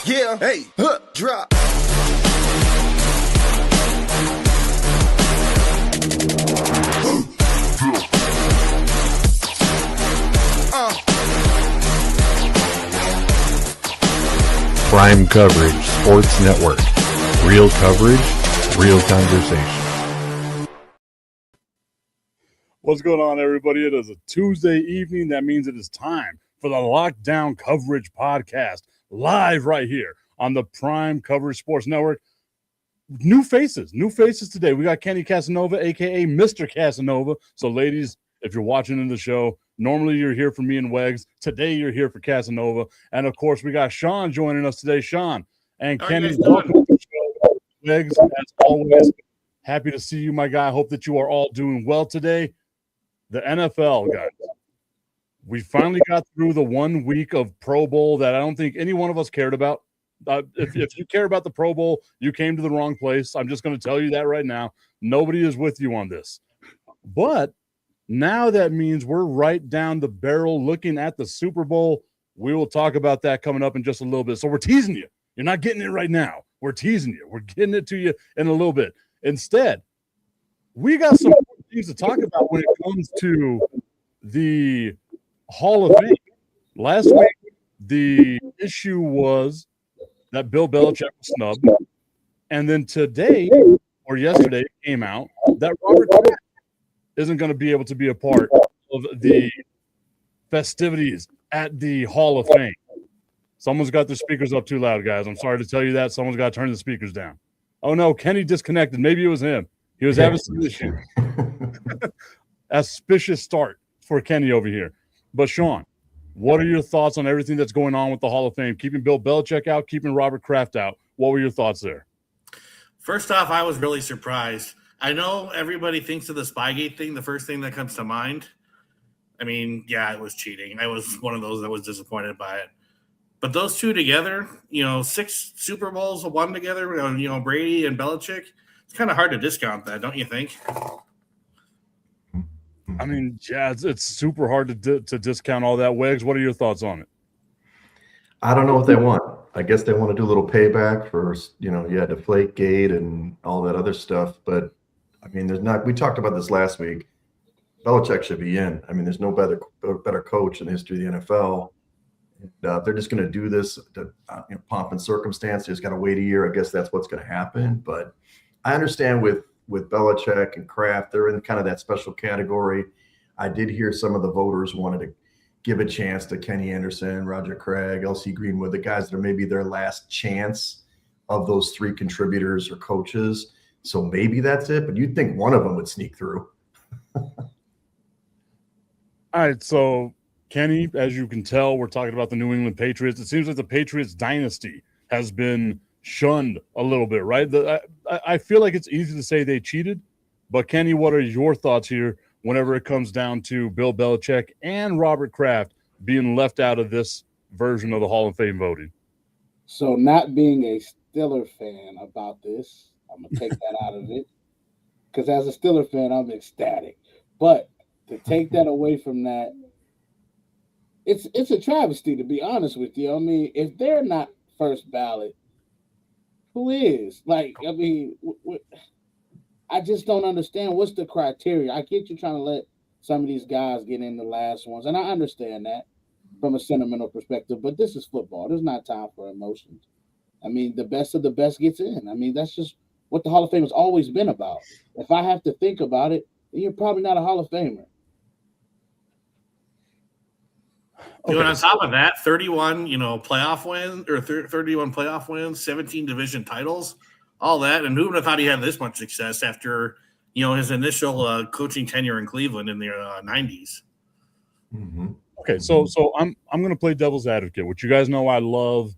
Yeah, hey, drop. Prime Coverage Sports Network. Real coverage, real conversation. What's going on, everybody? It is a Tuesday evening. That means it is time for the Lockdown Coverage Podcast, live right here on the Prime Coverage Sports Network. New faces today. We got Kenny Casanova, a.k.a. Mr. Casanova. So, ladies, if you're watching in the show, normally you're here for me and Wegs. Today you're here for Casanova. And, of course, we got Sean joining us today. Sean and Kenny, welcome to the show. Wegs, as always, happy to see you, my guy. Hope that you are all doing well today. The NFL, guys. We finally got through the 1 week of Pro Bowl that I don't think any one of us cared about. If you care about the Pro Bowl, you came to the wrong place. I'm just going to tell you that right now. Nobody is with you on this. But now that means we're right down the barrel looking at the Super Bowl. We will talk about that coming up in just a little bit. So we're teasing you. You're not getting it right now. We're teasing you. We're getting it to you in a little bit. Instead, we got some things to talk about when it comes to the Hall of Fame. Last week, the issue was that Bill Belichick was snubbed. And then today, or yesterday, it came out that Robert Kraft isn't going to be able to be a part of the festivities at the Hall of Fame. Someone's got their speakers up too loud, guys. I'm sorry to tell you that. Someone's got to turn the speakers down. Oh, no, Kenny disconnected. Maybe it was him. He was having some issue. Auspicious start for Kenny over here. But, Sean, what are your thoughts on everything that's going on with the Hall of Fame? Keeping Bill Belichick out, keeping Robert Kraft out. What were your thoughts there? First off, I was really surprised. I know everybody thinks of the Spygate thing. The first thing that comes to mind, I mean, yeah, it was cheating. I was one of those that was disappointed by it. But those two together, 6 Super Bowls won together, Brady and Belichick, it's kind of hard to discount that, don't you think? I mean, yeah, it's super hard to discount all that. Wags, what are your thoughts on it? I don't know what they want. I guess they want to do a little payback for, Deflategate and all that other stuff. But, I mean, we talked about this last week. Belichick should be in. I mean, there's no better coach in the history of the NFL. And, they're just going to do this to pomp and circumstance. They just got to wait a year. I guess that's what's going to happen. But I understand with Belichick and Kraft, they're in kind of that special category. I did hear some of the voters wanted to give a chance to Kenny Anderson, Roger Craig, L.C. Greenwood, the guys that are maybe their last chance of those 3 contributors or coaches. So maybe that's it, but you'd think one of them would sneak through. All right, so Kenny, as you can tell, we're talking about the New England Patriots. It seems like the Patriots dynasty has been shunned a little bit, right? I feel like it's easy to say they cheated, but Kenny, what are your thoughts here whenever it comes down to Bill Belichick and Robert Kraft being left out of this version of the Hall of Fame voting? So not being a Steeler fan about this, I'm going to take that out of it, because as a Steeler fan, I'm ecstatic. But to take that away from that, it's a travesty, to be honest with you. I mean, if they're not first ballot, who is? Like, I mean, I just don't understand what's the criteria. I get you trying to let some of these guys get in the last ones, and I understand that from a sentimental perspective, but this is football. There's not time for emotions. I mean, the best of the best gets in. I mean, that's just what the Hall of Fame has always been about. If I have to think about it, then you're probably not a Hall of Famer. Okay. On top of that, 31, playoff wins or 31 playoff wins, 17 division titles, all that. And who would have thought he had this much success after, his initial coaching tenure in Cleveland in the 90s? Mm-hmm. Okay, so I'm going to play devil's advocate, which you guys know I love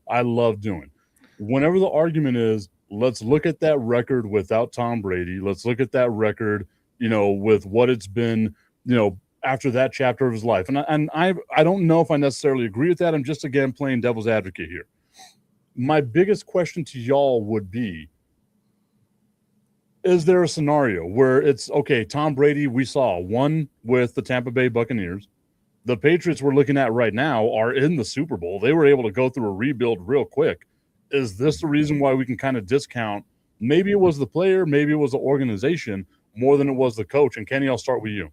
doing. Whenever the argument is, let's look at that record without Tom Brady. Let's look at that record, with what it's been, after that chapter of his life. And I don't know if I necessarily agree with that. I'm just, again, playing devil's advocate here. My biggest question to y'all would be, is there a scenario where it's, okay, Tom Brady, we saw one with the Tampa Bay Buccaneers. The Patriots we're looking at right now are in the Super Bowl. They were able to go through a rebuild real quick. Is this the reason why we can kind of discount? Maybe it was the player, maybe it was the organization more than it was the coach. And Kenny, I'll start with you.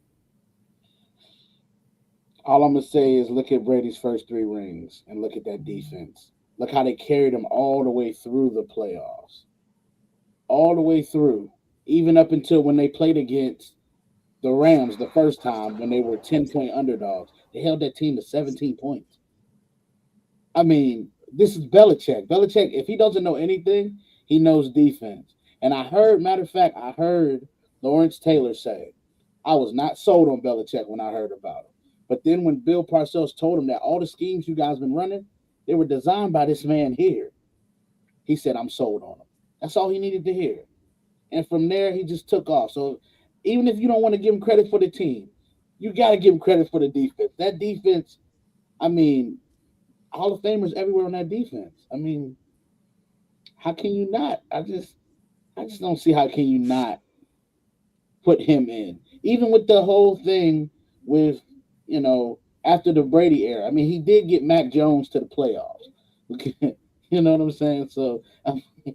All I'm going to say is look at Brady's first 3 rings and look at that defense. Look how they carried him all the way through the playoffs. All the way through. Even up until when they played against the Rams the first time when they were 10-point underdogs. They held that team to 17 points. I mean, this is Belichick. Belichick, if he doesn't know anything, he knows defense. And I heard Lawrence Taylor say, I was not sold on Belichick when I heard about him. But then when Bill Parcells told him that all the schemes you guys been running, they were designed by this man here, he said, I'm sold on him. That's all he needed to hear. And from there, he just took off. So even if you don't want to give him credit for the team, you got to give him credit for the defense. That defense, I mean, Hall of Famers everywhere on that defense. I mean, how can you not? I just don't see how can you not put him in. Even with the whole thing with, after the Brady era. I mean, he did get Mac Jones to the playoffs. You know what I'm saying? So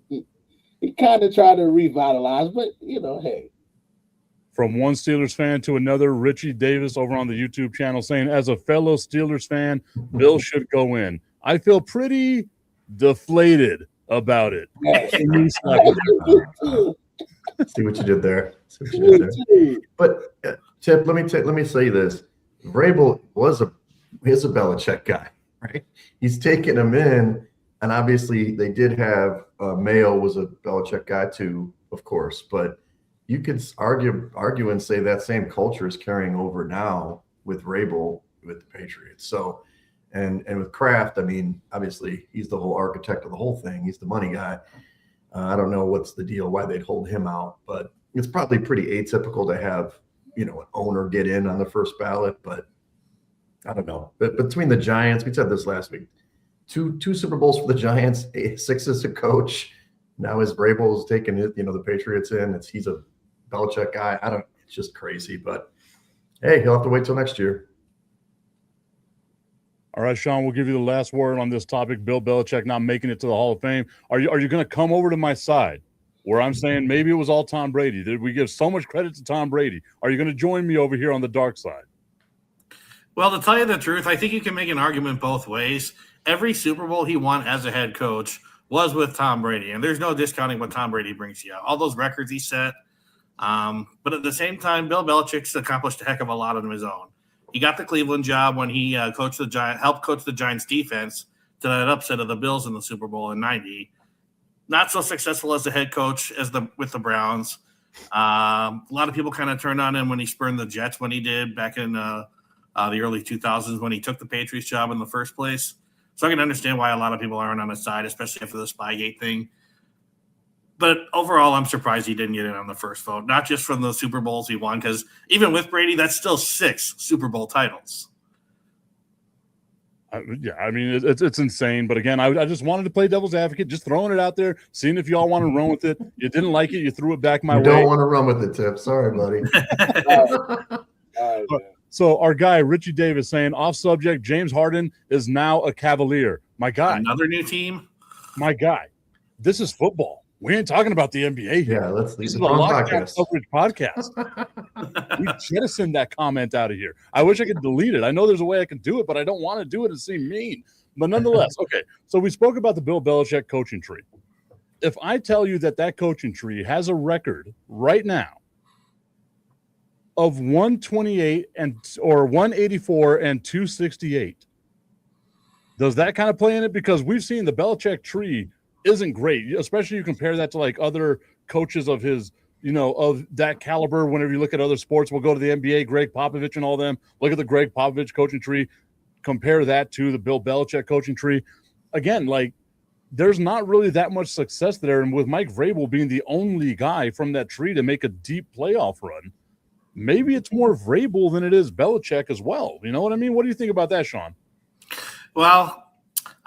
he kind of tried to revitalize, but, hey. From one Steelers fan to another, Richie Davis over on the YouTube channel saying, as a fellow Steelers fan, Bill should go in. I feel pretty deflated about it. See what you did there. But Tip, let me say this: Vrabel is a Belichick guy, right? He's taken him in, and obviously they did have Mayo was a Belichick guy too, of course. But you could argue and say that same culture is carrying over now with Vrabel with the Patriots. So, and with Kraft, I mean, obviously he's the whole architect of the whole thing. He's the money guy. I don't know what's the deal, why they'd hold him out, but it's probably pretty atypical to have, an owner get in on the first ballot, but I don't know. But between the Giants, we said this last week, two Super Bowls for the Giants, 6 as a coach. Now as Vrabel's taking it, the Patriots in, he's a Belichick guy. It's just crazy, but hey, he'll have to wait till next year. All right, Sean, we'll give you the last word on this topic. Bill Belichick not making it to the Hall of Fame. Are you going to come over to my side where I'm saying maybe it was all Tom Brady? Did we give so much credit to Tom Brady? Are you going to join me over here on the dark side? Well, to tell you the truth, I think you can make an argument both ways. Every Super Bowl he won as a head coach was with Tom Brady, and there's no discounting what Tom Brady brings you. All those records he set. But at the same time, Bill Belichick's accomplished a heck of a lot on his own. He got the Cleveland job when he helped coach the Giants defense to that upset of the Bills in the Super Bowl in '90. Not so successful as a head coach with the Browns. A lot of people kind of turned on him when he spurned the Jets when he did back in the early 2000s when he took the Patriots job in the first place. So I can understand why a lot of people aren't on his side, especially after the Spygate thing. But overall, I'm surprised he didn't get in on the first vote, not just from the Super Bowls he won, because even with Brady, that's still 6 Super Bowl titles. Yeah, I mean, it's insane. But again, I just wanted to play devil's advocate, just throwing it out there, seeing if y'all want to run with it. You didn't like it. You threw it back my way. Don't want to run with it, Tip. Sorry, buddy. So our guy, Richie Davis, saying, off subject, James Harden is now a Cavalier. My guy. Another new team? My guy. This is football. We ain't talking about the NBA here. Yeah, let's leave this the is a podcast. coverage podcast. We jettisoned that comment out of here. I wish I could delete it. I know there's a way I can do it, but I don't want to do it and seem mean. But nonetheless, okay. So we spoke about the Bill Belichick coaching tree. If I tell you that coaching tree has a record right now of 128 or 184 and 268, does that kind of play in it? Because we've seen the Belichick tree isn't great, especially you compare that to like other coaches of his, of that caliber. Whenever you look at other sports, we'll go to the NBA, Greg Popovich and all them. Look at the Greg Popovich coaching tree. Compare that to the Bill Belichick coaching tree. Again, like there's not really that much success there. And with Mike Vrabel being the only guy from that tree to make a deep playoff run, maybe it's more Vrabel than it is Belichick as well. You know what I mean? What do you think about that, Sean? Well,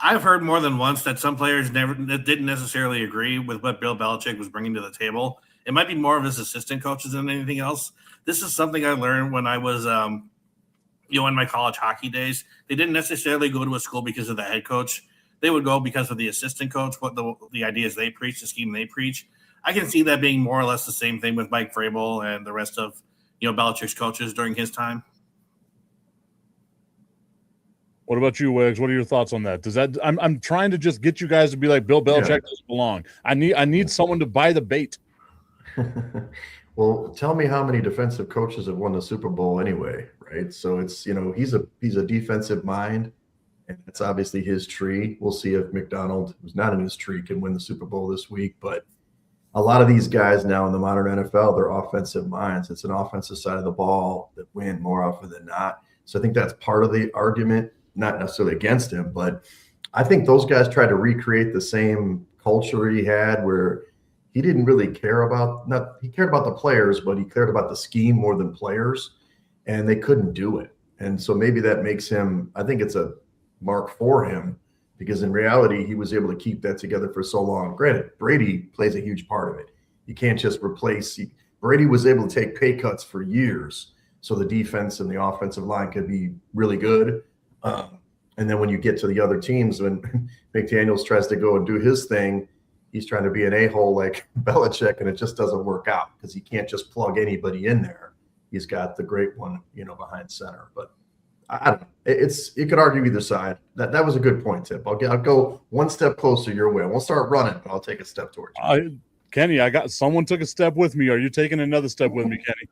I've heard more than once that some players didn't necessarily agree with what Bill Belichick was bringing to the table. It might be more of his assistant coaches than anything else. This is something I learned when I was, in my college hockey days. They didn't necessarily go to a school because of the head coach. they would go because of the assistant coach, what the ideas they preach, the scheme they preach. I can see that being more or less the same thing with Mike Vrabel and the rest of Belichick's coaches during his time. What about you, Wiggs? What are your thoughts on that? Does that I'm trying to just get you guys to be like Bill Belichick doesn't belong. I need someone to buy the bait. Well, tell me how many defensive coaches have won the Super Bowl anyway, right? So it's he's a defensive mind, and it's obviously his tree. We'll see if McDonald, who's not in his tree, can win the Super Bowl this week. But a lot of these guys now in the modern NFL, they're offensive minds. It's an offensive side of the ball that win more often than not. So I think that's part of the argument. Not necessarily against him, but I think those guys tried to recreate the same culture he had where he didn't really care about he cared about the players, but he cared about the scheme more than players, and they couldn't do it. And so maybe that makes him, I think it's a mark for him, because in reality, he was able to keep that together for so long. Granted, Brady plays a huge part of it. You can't just replace Brady was able to take pay cuts for years so the defense and the offensive line could be really good. And then when you get to the other teams, when McDaniels tries to go and do his thing, he's trying to be an a-hole like Belichick, and it just doesn't work out because he can't just plug anybody in there. He's got the great one, behind center. But I don't know. You could argue either side. That was a good point, Tip. I'll go one step closer your way. I won't start running, but I'll take a step towards you. Kenny, someone took a step with me. Are you taking another step with me, Kenny?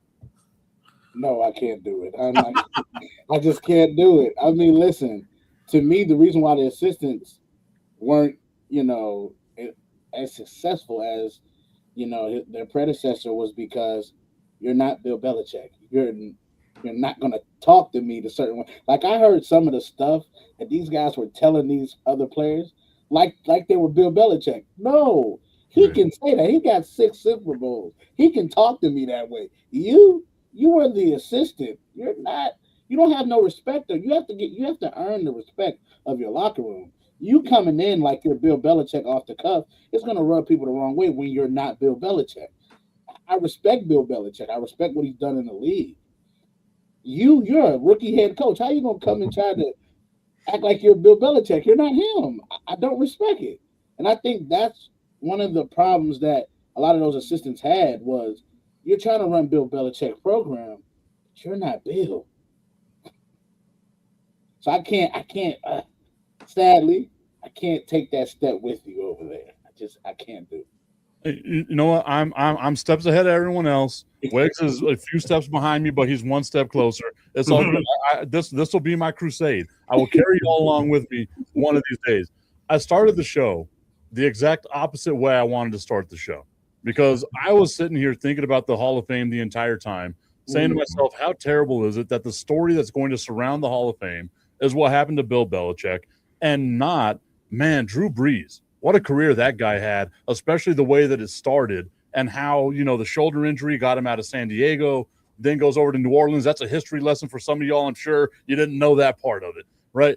No, I can't do it. I just can't do it. I mean, listen, to me, the reason why the assistants weren't, as successful as, their predecessor was because you're not Bill Belichick. You're not going to talk to me the certain way. Like, I heard some of the stuff that these guys were telling these other players, like they were Bill Belichick. No, he can say that. He got 6 Super Bowls. He can talk to me that way. You are the assistant. You're not. You don't have no respect. You have to earn the respect of your locker room. You coming in like you're Bill Belichick off the cuff, it's going to rub people the wrong way when you're not Bill Belichick. I respect Bill Belichick. I respect what he's done in the league. You're a rookie head coach. How you going to come and try to act like you're Bill Belichick? You're not him. I don't respect it. And I think that's one of the problems that a lot of those assistants had was you're trying to run Bill Belichick program, but you're not Bill. So I can't, sadly, I can't take that step with you over there. I can't do it. You know what? I'm steps ahead of everyone else. Wiggs is a few steps behind me, but he's one step closer. It's all good. This will be my crusade. I will carry you all along with me one of these days. I started the show the exact opposite way I wanted to start the show because I was sitting here thinking about the Hall of Fame the entire time, saying to myself, how terrible is it that the story that's going to surround the Hall of Fame is what happened to Bill Belichick and not, man, Drew Brees. What a career that guy had, especially the way that it started and how, the shoulder injury got him out of San Diego, then goes over to New Orleans. That's a history lesson for some of y'all. I'm sure you didn't know that part of it, right?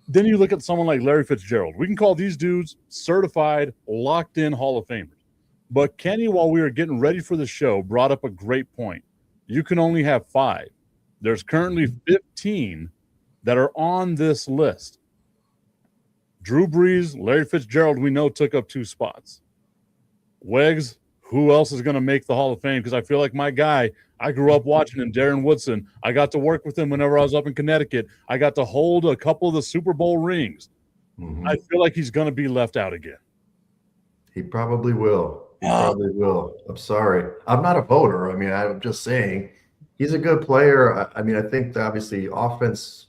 Then you look at someone like Larry Fitzgerald. We can call these dudes certified, locked-in Hall of Famers. But Kenny, while we were getting ready for the show, brought up a great point. You can only have 5. There's currently 15 that are on this list. Drew Brees, Larry Fitzgerald, we know took up 2 spots. Wiggs, who else is going to make the Hall of Fame? Because I feel like my guy, I grew up watching him, Darren Woodson. I got to work with him whenever I was up in Connecticut. I got to hold a couple of the Super Bowl rings. Mm-hmm. I feel like he's going to be left out again. He probably will. I'm sorry. I'm not a voter. I mean, I'm just saying he's a good player. I mean, I think obviously offense,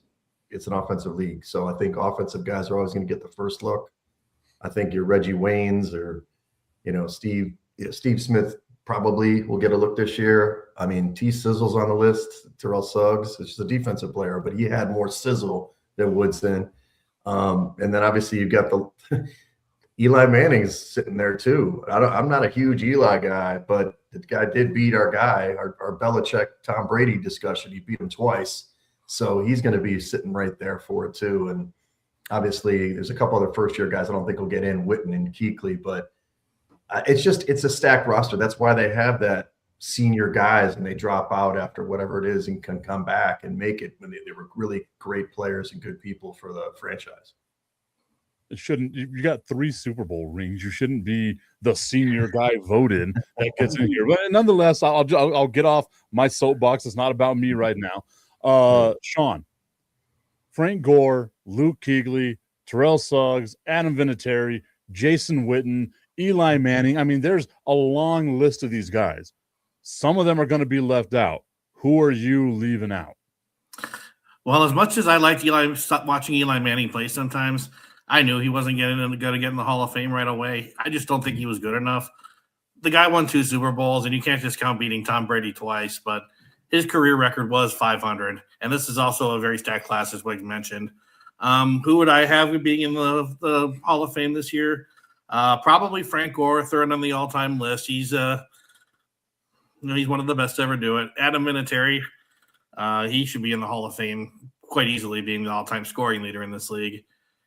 it's an offensive league. So I think offensive guys are always going to get the first look. I think your Reggie Waynes or, Steve Smith probably will get a look this year. I mean, T Sizzle's on the list, Terrell Suggs. It's just a defensive player, but he had more sizzle than Woodson. And then obviously you've got the Eli Manning's sitting there too. I'm not a huge Eli guy, but the guy did beat our guy, our Belichick Tom Brady discussion. He beat him twice. So he's going to be sitting right there for it too. And obviously there's a couple other first-year guys I don't think will get in, Witten and Kuechly, but it's a stacked roster. That's why they have that senior guys and they drop out after whatever it is and can come back and make it when they were really great players and good people for the franchise. It shouldn't. You got 3 Super Bowl rings. You shouldn't be the senior guy voted that gets in here. But nonetheless, I'll get off my soapbox. It's not about me right now. Sean, Frank Gore, Luke Kuechly, Terrell Suggs, Adam Vinatieri, Jason Witten, Eli Manning. I mean, there's a long list of these guys. Some of them are going to be left out. Who are you leaving out? Well, as much as I liked watching Eli Manning play sometimes, I knew he wasn't going to get in the Hall of Fame right away. I just don't think he was good enough. The guy won 2 Super Bowls, and you can't discount beating Tom Brady twice, but his career record was 500, and this is also a very stacked class, as Wig mentioned. Who would I have being in the Hall of Fame this year? Probably Frank Gore, third on the all-time list. He's one of the best to ever do it. Adam Vinatieri, he should be in the Hall of Fame quite easily, being the all-time scoring leader in this league.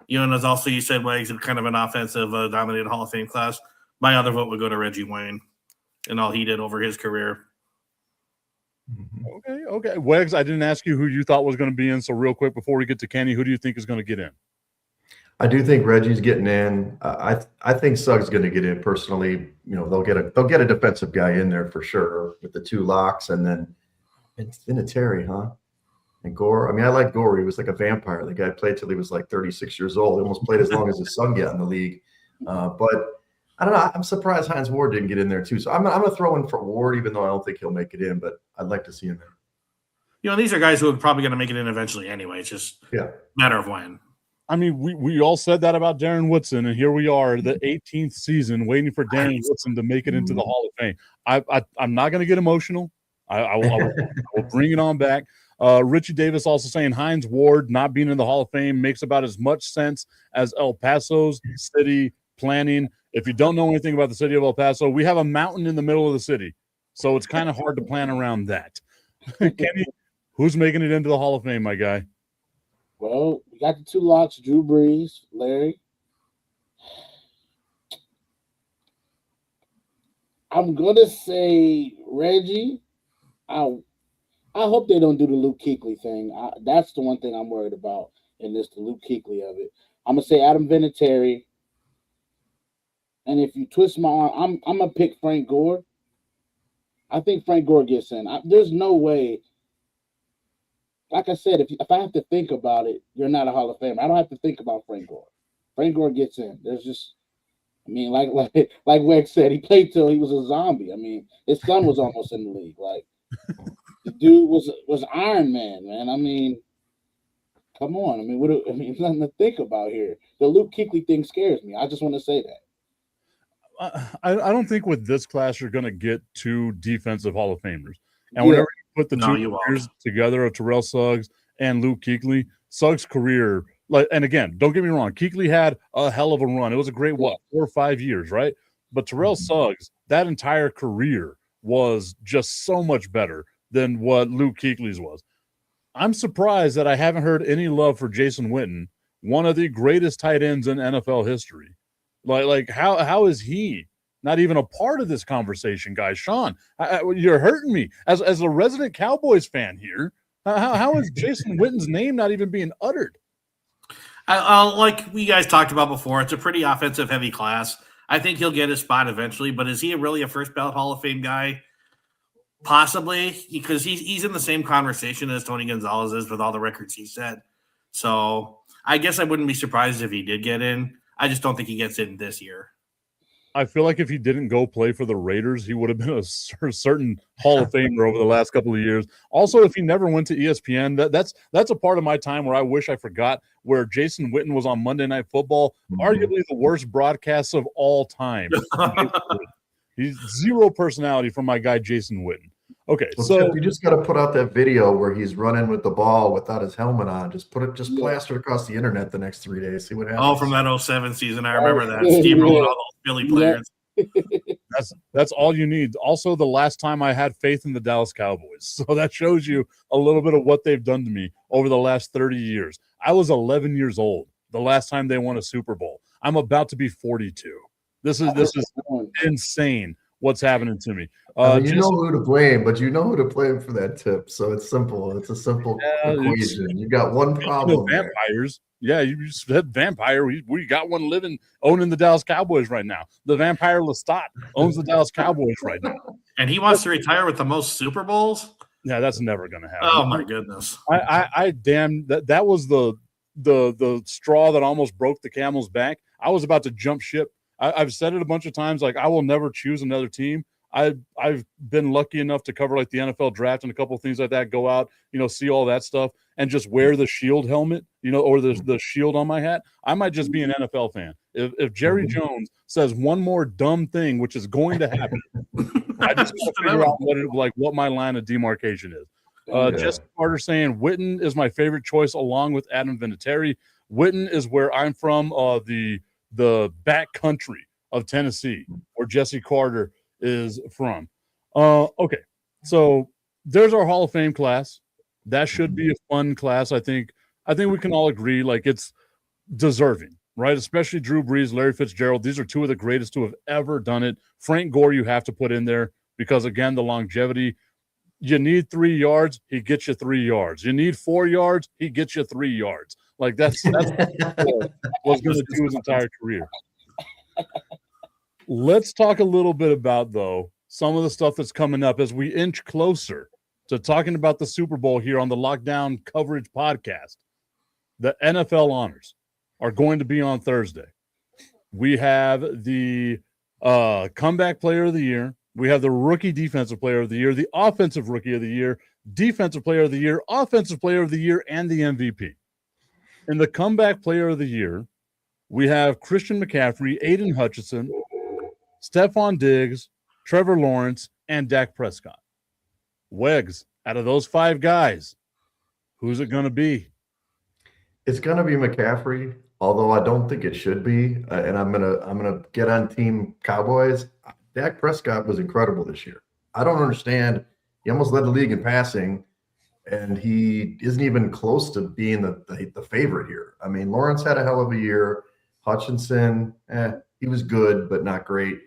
And as also you said, Wags, kind of an offensive dominated Hall of Fame class. My other vote would go to Reggie Wayne and all he did over his career. Okay. Wags, I didn't ask you who you thought was going to be in, so real quick before we get to Kenny, who do you think is going to get in? I do think Reggie's getting in. I think Suggs is going to get in personally. They'll get a defensive guy in there for sure with the 2 locks, and then it's Vinatieri, huh? And Gore. I mean, I like Gore. He was like a vampire. The guy played till he was like 36 years old. He almost played as long as his son got in the league. But I don't know. I'm surprised Hines Ward didn't get in there too. So I'm going to throw in for Ward, even though I don't think he'll make it in. But I'd like to see him in. These are guys who are probably going to make it in eventually anyway. It's just a matter of when. I mean, we all said that about Darren Woodson, and here we are, the 18th season, waiting for Darren Woodson to make it into the Hall of Fame. I'm not going to get emotional. I will bring it on back. Richie Davis also saying Hines Ward not being in the Hall of Fame makes about as much sense as El Paso's city planning. If you don't know anything about the city of El Paso, we have a mountain in the middle of the city, so it's kind of hard to plan around that. Kenny, who's making it into the Hall of Fame, my guy? Well, we got the 2 locks, Drew Brees, Larry. I'm going to say Reggie. I hope they don't do the Luke Kuechly thing. That's the one thing I'm worried about in this, the Luke Kuechly of it. I'm going to say Adam Vinatieri. And if you twist my arm, I'm going to pick Frank Gore. I think Frank Gore gets in. There's no way. Like I said, if I have to think about it, you're not a Hall of Famer. I don't have to think about Frank Gore. Frank Gore gets in. There's just, I mean, like Weg said, he played till he was a zombie. I mean, his son was almost in the league. Like, the dude was Iron Man. I mean, come on. I mean, there's nothing to think about here. The Luke Kuechly thing scares me. I just want to say that. I don't think with this class you're going to get 2 defensive Hall of Famers. And whenever you put the 2 years together of Terrell Suggs and Luke Kuechly, Suggs' career, and again, don't get me wrong, Kuechly had a hell of a run. It was a great, 4 or 5 years, right? But Terrell Suggs, that entire career was just so much better than what Luke Kuechly's was. I'm surprised that I haven't heard any love for Jason Witten, one of the greatest tight ends in NFL history. Like how is he not even a part of this conversation, guys? Sean, you're hurting me as a resident Cowboys fan here. How is Jason Witten's name not even being uttered? Like we guys talked about before, it's a pretty offensive heavy class. I think he'll get his spot eventually, but is he really a first ballot Hall of Fame guy? Possibly, because he's in the same conversation as Tony Gonzalez is with all the records he set. So I guess I wouldn't be surprised if he did get in. I just don't think he gets in this year. I feel like if he didn't go play for the Raiders, he would have been a certain Hall of Famer over the last couple of years. Also, if he never went to ESPN, that's a part of my time where I wish I forgot, where Jason Witten was on Monday Night Football, arguably the worst broadcasts of all time. He's zero personality from my guy Jason Witten. Okay, well, so you just got to put out that video where he's running with the ball without his helmet on. Just plaster it across the internet the next 3 days. See what happens. Oh, from that 07 season, I remember that. Steamrolling all those Philly players. That's all you need. Also, the last time I had faith in the Dallas Cowboys, so that shows you a little bit of what they've done to me over the last 30 years. I was 11 years old the last time they won a Super Bowl. I'm about to be 42. This is insane what's happening to me. I mean, you know who to blame, but you know who to blame for that tip. So it's simple. It's a simple equation. You got one problem there. Vampires. Yeah, you said vampire. We got one owning the Dallas Cowboys right now. The vampire Lestat owns the Dallas Cowboys right now. And he wants to retire with the most Super Bowls? Yeah, that's never going to happen. Oh, my goodness. I damn, that was the straw that almost broke the camel's back. I was about to jump ship. I've said it a bunch of times, like, I will never choose another team. I've been lucky enough to cover like the NFL draft and a couple of things like that, go out, see all that stuff and just wear the shield helmet, or the shield on my hat. I might just be an NFL fan. If Jerry Jones says one more dumb thing, which is going to happen, I just got to figure out what my line of demarcation is. Jesse Carter saying Witten is my favorite choice along with Adam Vinatieri. Witten is where I'm from, the back country of Tennessee, where Jesse Carter is from. Okay, so there's our Hall of Fame class. That should be a fun class. I think we can all agree, like, it's deserving, right? Especially Drew Brees, Larry Fitzgerald. These are two of the greatest to have ever done it. Frank Gore you have to put in there because, again, the longevity. You need 3 yards, he gets you 3 yards. You need 4 yards, he gets you 3 yards. Like, that's what was going to do his entire career. Let's talk a little bit about, though, some of the stuff that's coming up as we inch closer to talking about the Super Bowl here on the Lockdown Coverage Podcast. The NFL honors are going to be on Thursday. We have the comeback player of the year. We have the rookie defensive player of the year, the offensive rookie of the year, defensive player of the year, offensive player of the year, and the MVP. In the comeback player of the year, we have Christian McCaffrey, Aiden Hutchinson, Stephon Diggs, Trevor Lawrence, and Dak Prescott. Wegs, out of those 5 guys, who's it going to be? It's going to be McCaffrey, although I don't think it should be. And I'm gonna get on Team Cowboys. Dak Prescott was incredible this year. I don't understand. He almost led the league in passing, and he isn't even close to being the favorite here. I mean, Lawrence had a hell of a year. Hutchinson, he was good, but not great.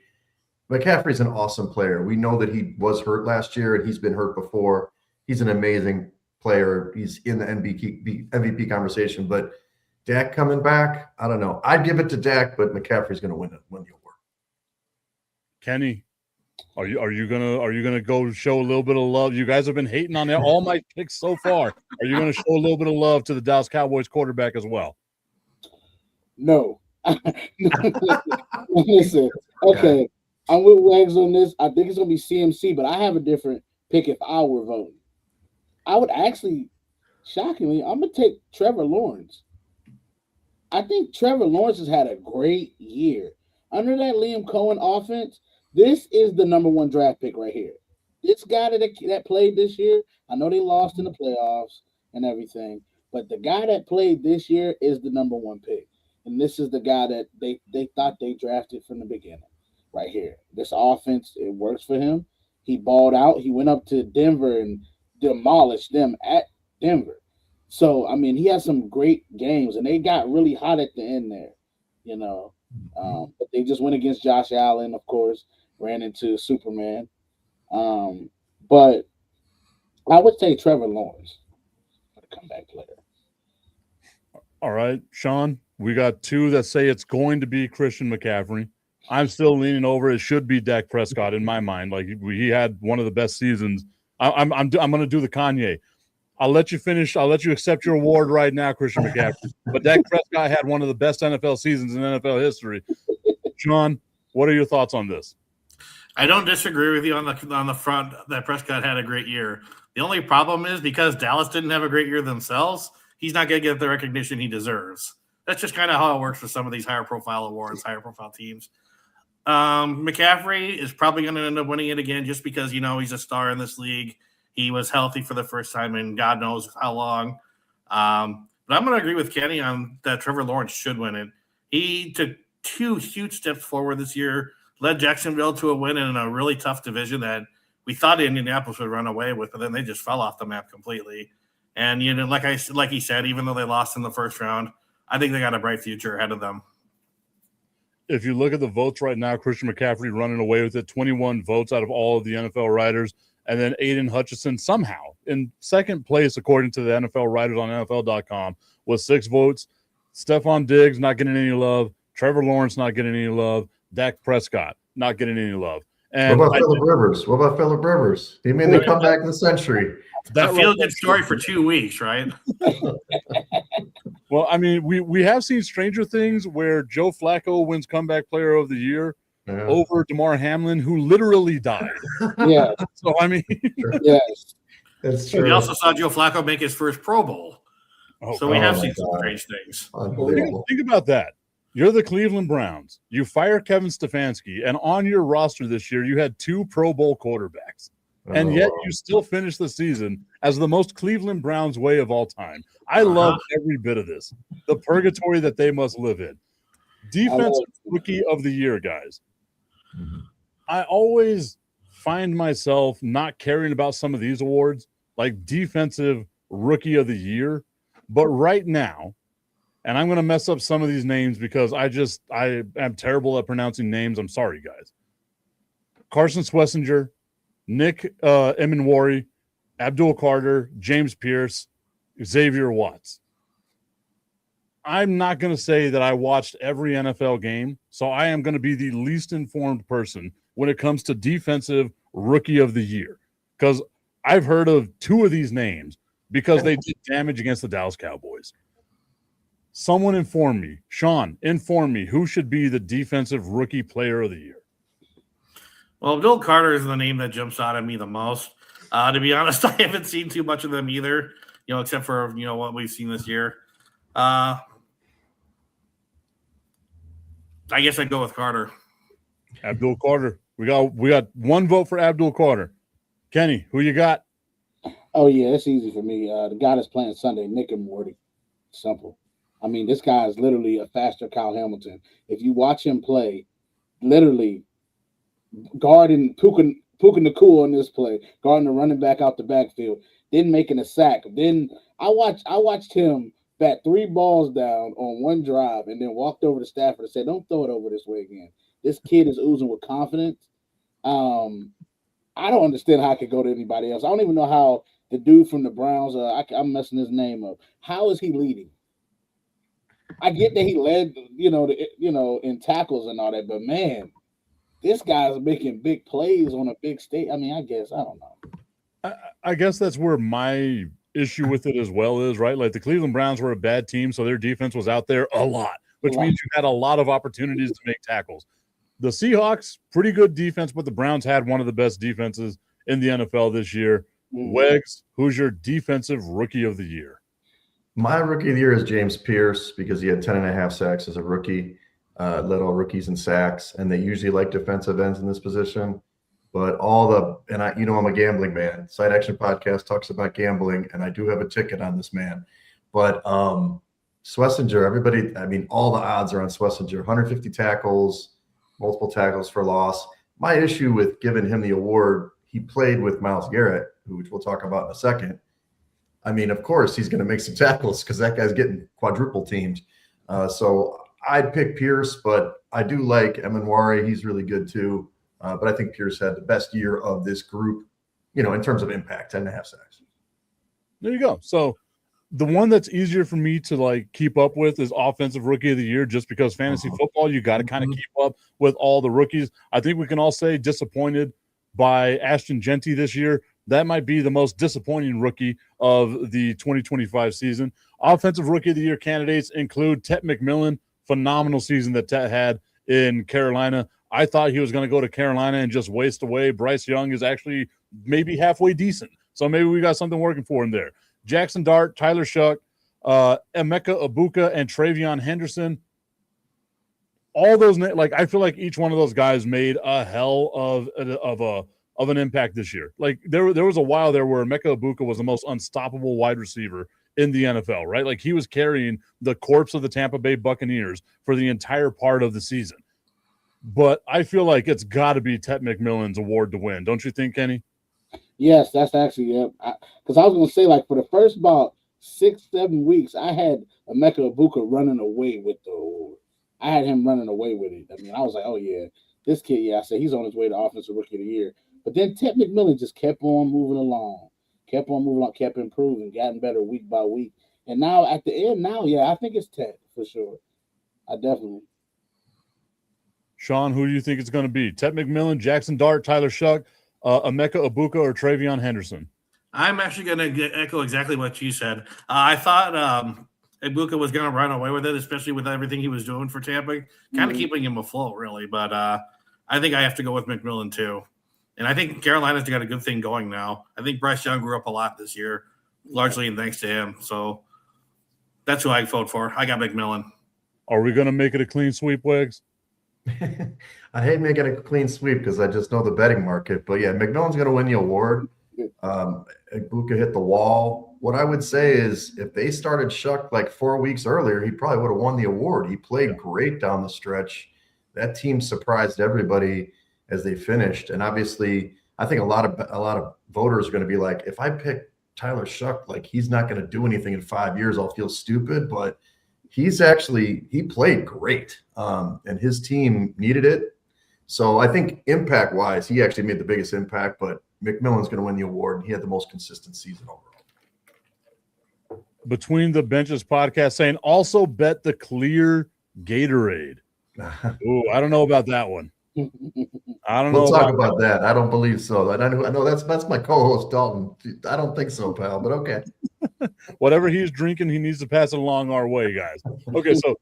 McCaffrey's an awesome player. We know that he was hurt last year, and he's been hurt before. He's an amazing player. He's in the MVP conversation, but Dak coming back, I don't know. I'd give it to Dak, but McCaffrey's going to win the award. Kenny, are you gonna go show a little bit of love? You guys have been hating on all my picks so far. Are you gonna show a little bit of love to the Dallas Cowboys quarterback as well? No. Listen, okay. I'm with Wags on this. I think it's gonna be CMC, but I have a different pick if I were voting. I would actually, shockingly, I'm gonna take Trevor Lawrence. I think Trevor Lawrence has had a great year. Under that Liam Cohen offense, this is the number 1 draft pick right here. This guy that played this year, I know they lost in the playoffs and everything, but the guy that played this year is the number 1 pick. And this is the guy that they thought they drafted from the beginning right here. This offense, it works for him. He balled out. He went up to Denver and demolished them at Denver. So, I mean, he had some great games, and they got really hot at the end there, but they just went against Josh Allen, of course, ran into Superman. But I would say Trevor Lawrence for the comeback player. All right, Sean, we got 2 that say it's going to be Christian McCaffrey. I'm still leaning over. It should be Dak Prescott in my mind. Like, he had one of the best seasons. I'm going to do the Kanye. I'll let you finish. I'll let you accept your award right now, Christian McCaffrey. But Dak Prescott had one of the best NFL seasons in NFL history. Sean, what are your thoughts on this? I don't disagree with you on the front that Prescott had a great year. The only problem is because Dallas didn't have a great year themselves, he's not going to get the recognition he deserves. That's just kind of how it works for some of these higher profile awards, higher profile teams. McCaffrey is probably going to end up winning it again just because, he's a star in this league. He was healthy for the first time in God knows how long. But I'm going to agree with Kenny on that Trevor Lawrence should win it. He took 2 huge steps forward this year, led Jacksonville to a win in a really tough division that we thought Indianapolis would run away with, but then they just fell off the map completely. And, like he said, even though they lost in the first round, I think they got a bright future ahead of them. if you look at the votes right now, Christian McCaffrey running away with it, 21 votes out of all of the NFL writers. And then Aiden Hutchinson somehow in second place, according to the NFL writers on NFL.com, with 6 votes. Stephon Diggs not getting any love. Trevor Lawrence not getting any love. Dak Prescott not getting any love. And what about Phillip Rivers? What about Phillip Rivers? He made the comeback in the century. A feel-good story for 2 weeks, right? Well, I mean, we have seen stranger things where Joe Flacco wins comeback player of the year over DeMar Hamlin, who literally died. Yeah. So, I mean. Yes. That's true. We also saw Joe Flacco make his first Pro Bowl. So we have seen some strange things. Unbelievable. Think about that. You're the Cleveland Browns. You fire Kevin Stefanski, and on your roster this year, you had 2 Pro Bowl quarterbacks. And yet you still finish the season as the most Cleveland Browns way of all time. I love every bit of this. The purgatory that they must live in. Defensive Rookie of the Year, guys. I always find myself not caring about some of these awards, like Defensive Rookie of the Year. But right now, and I'm going to mess up some of these names because I am terrible at pronouncing names. I'm sorry, guys. Carson Schlesinger, Nick Emenwari, Abdul Carter, James Pierce, Xavier Watts. I'm not going to say that I watched every NFL game, so I am going to be the least informed person when it comes to Defensive Rookie of the Year because I've heard of 2 of these names because they did damage against the Dallas Cowboys. Someone inform me. Sean, inform me. Who should be the Defensive Rookie Player of the Year? Well, Abdul Carter is the name that jumps out at me the most. To be honest, I haven't seen too much of them either, except for, what we've seen this year. I guess I'd go with Carter. Abdul Carter. We got 1 vote for Abdul Carter. Kenny, who you got? Oh, yeah, it's easy for me. The guy that's playing Sunday, Nick and Morty. Simple. I mean, this guy is literally a faster Kyle Hamilton. If you watch him play, literally guarding Puka Nacua on this play, guarding the running back out the backfield, then making a sack. Then I watched him bat 3 balls down on 1 drive and then walked over to Stafford and said, "Don't throw it over this way again." This kid is oozing with confidence. I don't understand how I could go to anybody else. I don't even know how the dude from the Browns, I'm messing his name up. How is he leading? I get that he led, in tackles and all that, but man, this guy's making big plays on a big stage. I mean, I don't know. I guess that's where my issue with it as well is, right? Like the Cleveland Browns were a bad team, so their defense was out there a lot, which means you had a lot of opportunities to make tackles. The Seahawks, pretty good defense, but the Browns had one of the best defenses in the NFL this year. Wegs, who's your Defensive Rookie of the Year? My Rookie of the Year is James Pierce because he had 10.5 sacks as a rookie. Led all rookies in sacks, and they usually like defensive ends in this position. But I'm a gambling man. Side Action Podcast talks about gambling, and I do have a ticket on this man. But Schlesinger, all the odds are on Schlesinger. 150 tackles, multiple tackles for loss. My issue with giving him the award, he played with Myles Garrett, which we'll talk about in a second. I mean, of course, he's going to make some tackles because that guy's getting quadruple teamed. So I'd pick Pierce, but I do like Emenwari. He's really good too. But I think Pierce had the best year of this group, in terms of impact, 10.5 sacks. There you go. So the one that's easier for me to keep up with is Offensive Rookie of the Year, just because fantasy football, you got to kind of keep up with all the rookies. I think we can all say disappointed by Ashton Genty this year. That might be the most disappointing rookie of the 2025 season. Offensive Rookie of the Year candidates include Tet McMillan, phenomenal season that Tet had in Carolina. I thought he was going to go to Carolina and just waste away. Bryce Young is actually maybe halfway decent. So maybe we got something working for him there. Jackson Dart, Tyler Shuck, Emeka Ibuka, and Travion Henderson. All those, I feel like each one of those guys made a hell of an impact this year. There was a while there where Emeka Ibuka was the most unstoppable wide receiver in the NFL, right? He was carrying the corpse of the Tampa Bay Buccaneers for the entire part of the season. But I feel like it's got to be Tet McMillan's award to win. Don't you think, Kenny? Yes, that's actually it. Because I was going to say, for the first about 6-7 weeks, I had Emeka Ibuka running away with the award. I had him running away with it. I mean, I was like, oh yeah, this kid, yeah. I said he's on his way to offensive rookie of the year. But then Ted McMillan just kept on moving along, kept improving, gotten better week by week. And now at the end, I think it's Ted for sure. I definitely. Sean, who do you think it's going to be? Ted McMillan, Jackson Dart, Tyler Shuck, Emeka Ibuka, or Travion Henderson? I'm actually going to echo exactly what you said. I thought Ibuka was going to run away with it, especially with everything he was doing for Tampa, kind of keeping him afloat, really. But I think I have to go with McMillan, too. And I think Carolina's got a good thing going now. I think Bryce Young grew up a lot this year, largely thanks to him. So that's who I vote for. I got McMillan. Are we going to make it a clean sweep, Wags? I hate making a clean sweep because I just know the betting market. But yeah, McMillan's going to win the award. Ibuka hit the wall. What I would say is if they started Shuck like 4 weeks earlier, he probably would have won the award. He played great down the stretch. That team surprised everybody as they finished. And obviously, I think a lot of voters are going to be like, if I pick Tyler Shuck, like he's not going to do anything in 5 years, I'll feel stupid. But he played great, and his team needed it. So I think impact-wise, he actually made the biggest impact, but McMillan's going to win the award, and he had the most consistent season overall. Between the Benches podcast saying also bet the clear Gatorade. Ooh, I don't know about that one. I don't know. We'll talk about that. I don't believe so. I know that's my co-host Dalton. I don't think so, pal, but okay. Whatever he's drinking, he needs to pass it along our way, guys. Okay, so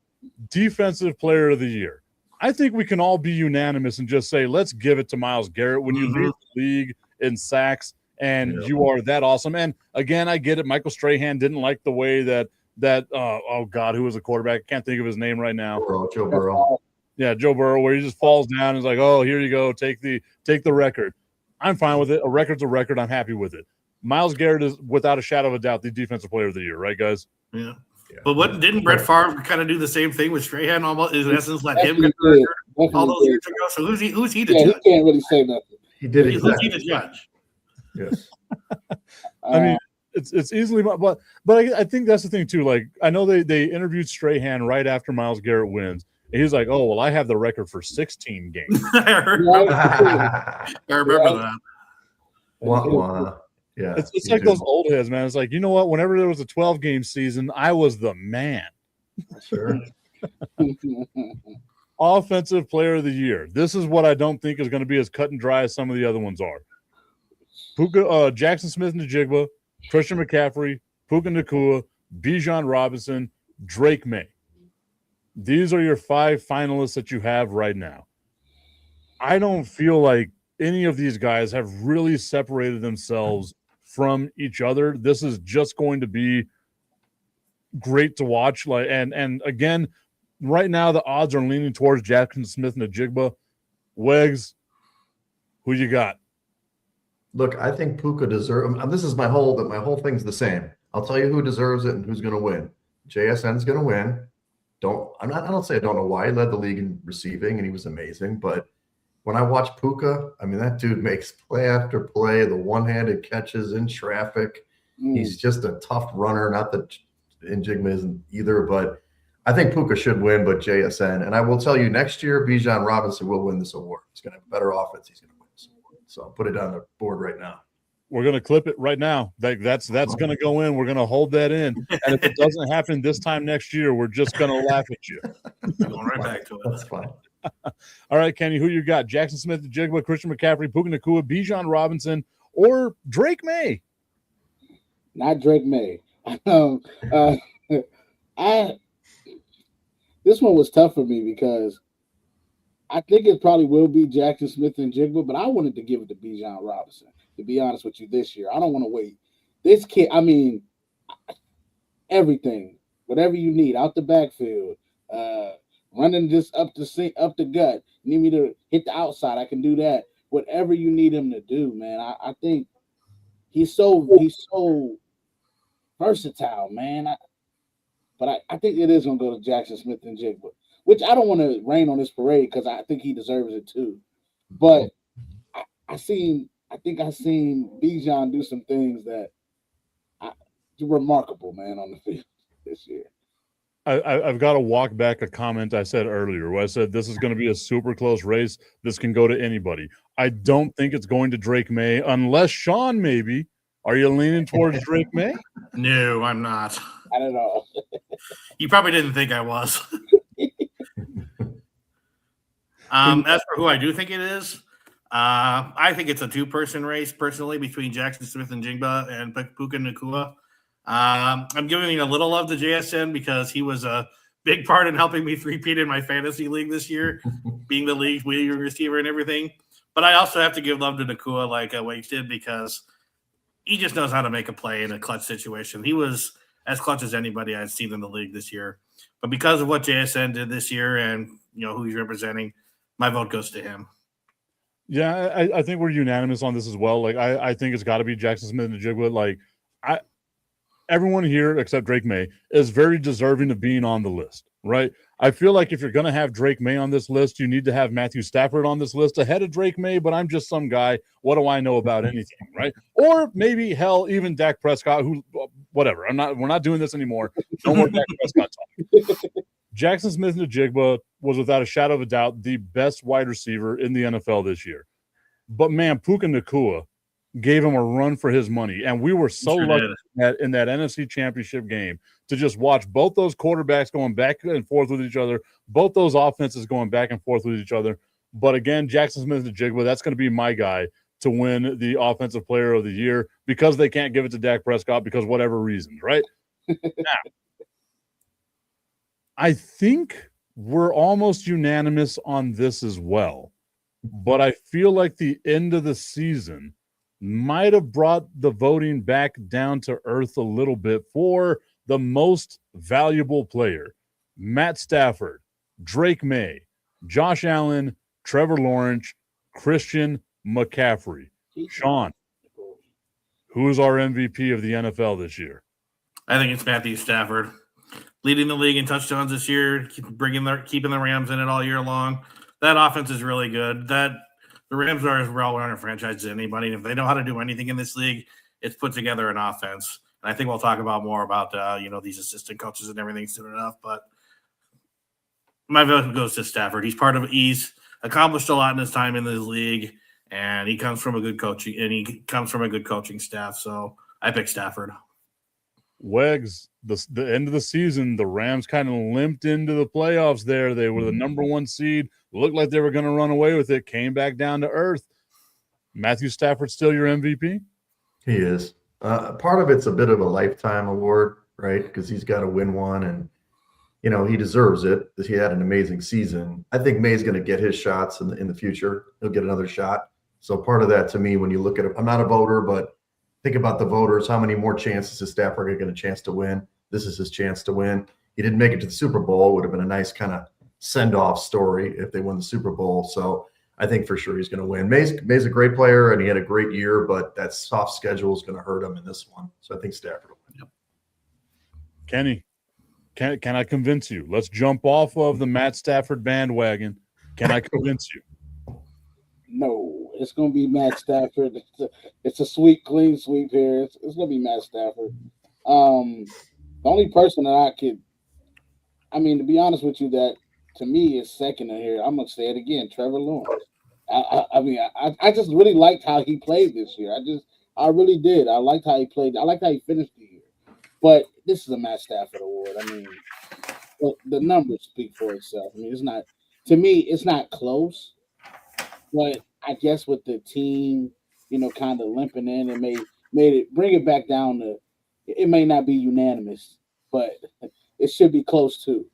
defensive player of the year. I think we can all be unanimous and just say, let's give it to Myles Garrett. When you lead the league in sacks and you are that awesome. And again, I get it. Michael Strahan didn't like the way that oh God, who was the quarterback? I can't think of his name right now. Joe Burrow. Yeah, Joe Burrow, where he just falls down and is like, oh, here you go, take the record. I'm fine with it. A record's a record. I'm happy with it. Myles Garrett is, without a shadow of a doubt, the defensive player of the year, right, guys? Yeah. But didn't Brett Favre kind of do the same thing with Strahan? Almost in essence, let him get the record all those years ago. So who's he to judge? He can't really say nothing. He did exactly. Who's he to judge? Yes. I mean, it's easily, but I think that's the thing too. Like I know they interviewed Strahan right after Myles Garrett wins. And he's like, oh well, I have the record for 16 games. I remember that. Yeah, it's like those old heads, man. It's like, you know what? Whenever there was a 12-game season, I was the man. Sure. Offensive player of the year. This is what I don't think is going to be as cut and dry as some of the other ones are. Jackson Smith-Njigba, Christian McCaffrey, Puka Nacua, Bijan Robinson, Drake May. These are your 5 finalists that you have right now. I don't feel like any of these guys have really separated themselves from each other. This is just going to be great to watch. And again, right now the odds are leaning towards Jackson Smith-Njigba. Wags, who you got? Look, I think Puka deserves. This is my whole thing's the same. I'll tell you who deserves it and who's going to win. JSN's going to win. I don't say I don't know why. He led the league in receiving and he was amazing, but when I watch Puka, I mean, that dude makes play after play, the one-handed catches in traffic. He's just a tough runner. Not that Njigba isn't either, but I think Puka should win, but JSN. And I will tell you, next year, Bijan Robinson will win this award. He's going to have a better offense. He's going to win this award. So I'll put it on the board right now. We're going to clip it right now. That's going to go in. We're going to hold that in. And if it doesn't happen this time next year, we're just going to laugh at you. Going right back to it. That's fine. All right, Kenny, who you got? Jackson Smith-Njigba, Christian McCaffrey, Puka Nacua, Bijan Robinson, or Drake May? Not Drake May. This one was tough for me because I think it probably will be Jackson Smith-Njigba, but I wanted to give it to Bijan Robinson, to be honest with you, this year. I don't want to wait. This kid, I mean, everything, whatever you need, out the backfield, running just up the gut. You need me to hit the outside, I can do that. Whatever you need him to do, man. I think he's so versatile, man. But I think it is going to go to Jackson Smith-Njigba, which I don't want to rain on this parade because I think he deserves it too. But I think I've seen Bijan do some things that remarkable, man, on the field this year. I've got to walk back a comment I said earlier where I said this is going to be a super close race. This can go to anybody. I don't think it's going to Drake May unless Sean maybe. Are you leaning towards Drake May? No, I'm not. I don't know. You probably didn't think I was. As for who I do think it is, I think it's a two-person race personally between Jackson Smith and Jigba and Puka Nacua. I'm giving a little love to JSN because he was a big part in helping me three-peat in my fantasy league this year, being the league's leading receiver and everything. But I also have to give love to Nacua like Wakes did because he just knows how to make a play in a clutch situation. He was as clutch as anybody I've seen in the league this year. But because of what JSN did this year and who he's representing, my vote goes to him. Yeah, I think we're unanimous on this as well. Like, I think it's got to be Jackson Smith and Jigba. Like, everyone here except Drake May is very deserving of being on the list, right? I feel like if you're going to have Drake May on this list, you need to have Matthew Stafford on this list ahead of Drake May, but I'm just some guy. What do I know about anything, right? Or maybe, hell, even Dak Prescott, who, whatever. We're not doing this anymore. No more Dak Prescott talk. Jackson Smith and Jigba was without a shadow of a doubt the best wide receiver in the NFL this year. But, man, Puka Nacua gave him a run for his money. And we were so lucky in that NFC Championship game to just watch both those quarterbacks going back and forth with each other, both those offenses going back and forth with each other. But, again, Jackson Smith and Jigba, that's going to be my guy to win the Offensive Player of the Year because they can't give it to Dak Prescott because whatever reasons, right? Now, I think we're almost unanimous on this as well, but I feel like the end of the season might have brought the voting back down to earth a little bit for the most valuable player. Matt Stafford, Drake May, Josh Allen, Trevor Lawrence, Christian McCaffrey. Sean, who is our MVP of the NFL this year? I think it's Matthew Stafford. Leading the league in touchdowns this year, keeping the Rams in it all year long. That offense is really good. The Rams are as well-run a franchise as anybody. And if they know how to do anything in this league, it's put together an offense. And I think we'll talk about more about these assistant coaches and everything soon enough. But my vote goes to Stafford. He's accomplished a lot in his time in this league, and he comes from a good coaching staff. So I pick Stafford. Wags, the end of the season, the Rams kind of limped into the playoffs there. They were the number one seed, looked like they were going to run away with it, came back down to earth. Matthew Stafford still your MVP? He is. Part of it's a bit of a lifetime award, right? Because he's got to win one, and, he deserves it. He had an amazing season. I think May's going to get his shots in the future. He'll get another shot. So part of that, to me, when you look at it, I'm not a voter, but think about the voters. How many more chances is Stafford get a chance to win? This is his chance to win. He didn't make it to the Super Bowl. It would have been a nice kind of send-off story if they won the Super Bowl. So I think for sure he's going to win. May's a great player, and he had a great year, but that soft schedule is going to hurt him in this one. So I think Stafford will win. Kenny, can I convince you? Let's jump off of the Matt Stafford bandwagon. Can I convince you? No, it's going to be Matt Stafford. It's a sweep, clean sweep here. It's going to be Matt Stafford. The only person that to be honest with you, that to me is second in here, I'm going to say it again, Trevor Lawrence. I just really liked how he played this year. I really did. I liked how he played. I liked how he finished the year. But this is a Matt Stafford award. The numbers speak for itself. It's not close. But I guess with the team, kind of limping in, it bring it back down to, it may not be unanimous, but it should be close too.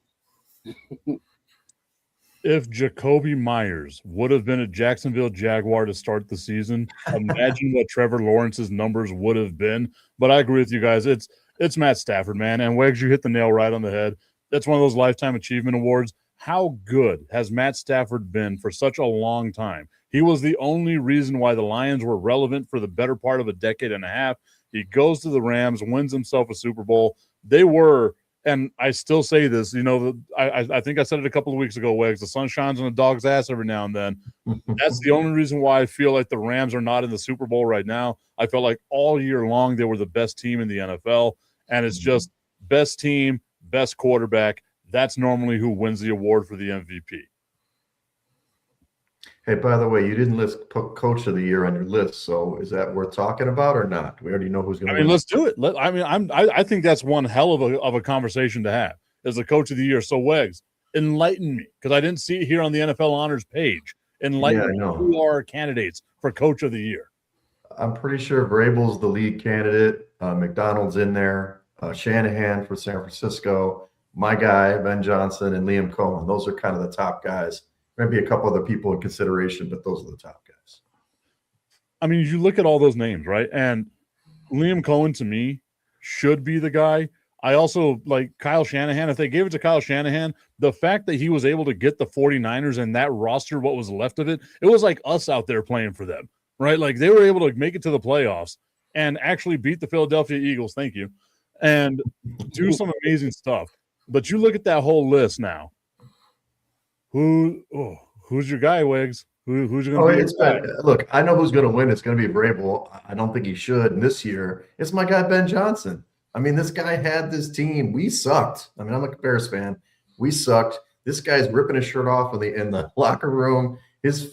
If Jacoby Myers would have been a Jacksonville Jaguar to start the season, imagine what Trevor Lawrence's numbers would have been. But I agree with you guys. It's Matt Stafford, man. And Wags, you hit the nail right on the head. That's one of those lifetime achievement awards. How good has Matt Stafford been for such a long time? He was the only reason why the Lions were relevant for the better part of a decade and a half. He goes to the Rams, wins himself a Super Bowl. They were, and I still say this, I think I said it a couple of weeks ago, Wags, the sun shines on a dog's ass every now and then. That's the only reason why I feel like the Rams are not in the Super Bowl right now. I felt like all year long they were the best team in the NFL, and it's just best team, best quarterback, that's normally who wins the award for the MVP. Hey, by the way, you didn't list Coach of the Year on your list, so is that worth talking about or not? We already know who's going to win. Let's do it. I think that's one hell of a conversation to have as the Coach of the Year. So, Wegs, enlighten me, because I didn't see it here on the NFL Honors page. Enlighten me, who are candidates for Coach of the Year? I'm pretty sure Vrabel's the lead candidate. McDonald's in there. Shanahan for San Francisco. My guy, Ben Johnson, and Liam Cohen. Those are kind of the top guys. Maybe a couple other people in consideration, but those are the top guys. I mean, you look at all those names, right? And Liam Cohen, to me, should be the guy. I also like Kyle Shanahan. If they gave it to Kyle Shanahan, the fact that he was able to get the 49ers and that roster, what was left of it, it was like us out there playing for them, right? Like they were able to make it to the playoffs and actually beat the Philadelphia Eagles, thank you, and do some amazing stuff. But you look at that whole list now. Who's your guy, Wiggs? Who's going to be? Look, I know who's going to win. It's going to be Vrabel. I don't think he should. And this year, it's my guy Ben Johnson. I mean, this guy had this team. We sucked. I mean, I'm a Bears fan. We sucked. This guy's ripping his shirt off in the locker room. His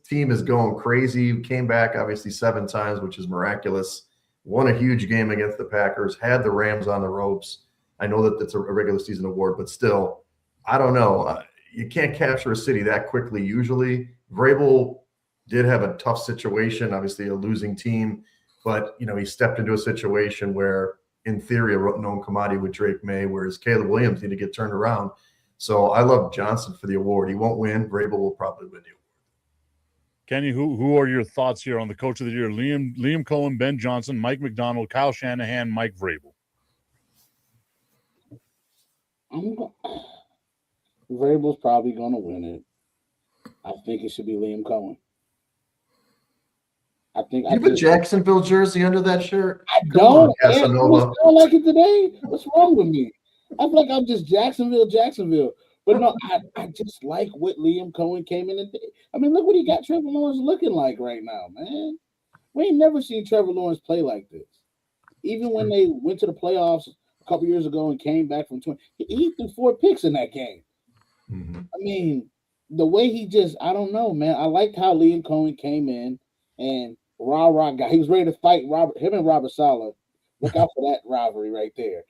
team is going crazy. He came back obviously 7 times, which is miraculous. Won a huge game against the Packers. Had the Rams on the ropes. I know that it's a regular season award, but still, I don't know. You can't capture a city that quickly usually. Vrabel did have a tough situation, obviously a losing team, but he stepped into a situation where, in theory, a known commodity with Drake May, whereas Caleb Williams need to get turned around. So I love Johnson for the award. He won't win. Vrabel will probably win the award. Kenny, who are your thoughts here on the Coach of the Year? Liam Cohen, Ben Johnson, Mike McDonald, Kyle Shanahan, Mike Vrabel. Vrabel's probably going to win it. I think it should be Liam Cohen. You have a Jacksonville jersey under that shirt? I don't. I don't like it today. What's wrong with me? I feel like I'm just Jacksonville. But no, I just like what Liam Cohen came in and did. I mean, look what he got Trevor Lawrence looking like right now, man. We ain't never seen Trevor Lawrence play like this. Even when they went to the playoffs a couple years ago and came back from 20, he threw 4 picks in that game. Mm-hmm. I mean, the way he I don't know, man. I liked how Liam Cohen came in and rah guy. He was ready to fight him and Robert Saleh. Look out for that rivalry right there.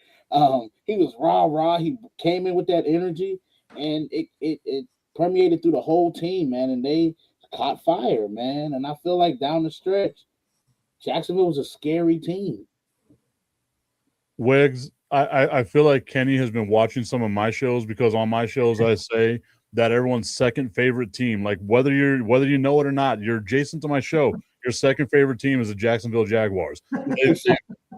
He was rah. He came in with that energy, and it permeated through the whole team, man. And they caught fire, man. And I feel like down the stretch, Jacksonville was a scary team. Wiggs, I feel like Kenny has been watching some of my shows, because on my shows I say that everyone's second favorite team, like whether you know it or not, you're adjacent to my show. Your second favorite team is the Jacksonville Jaguars.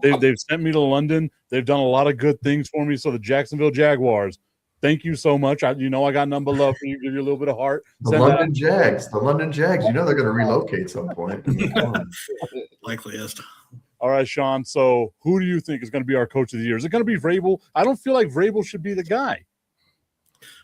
They've sent me to London. They've done a lot of good things for me. So the Jacksonville Jaguars, thank you so much. I got nothing but love for you. Give you a little bit of heart. The London Jags. They're going to relocate some point. Likeliest. All right, Sean. So who do you think is going to be our Coach of the Year? Is it going to be Vrabel? I don't feel like Vrabel should be the guy.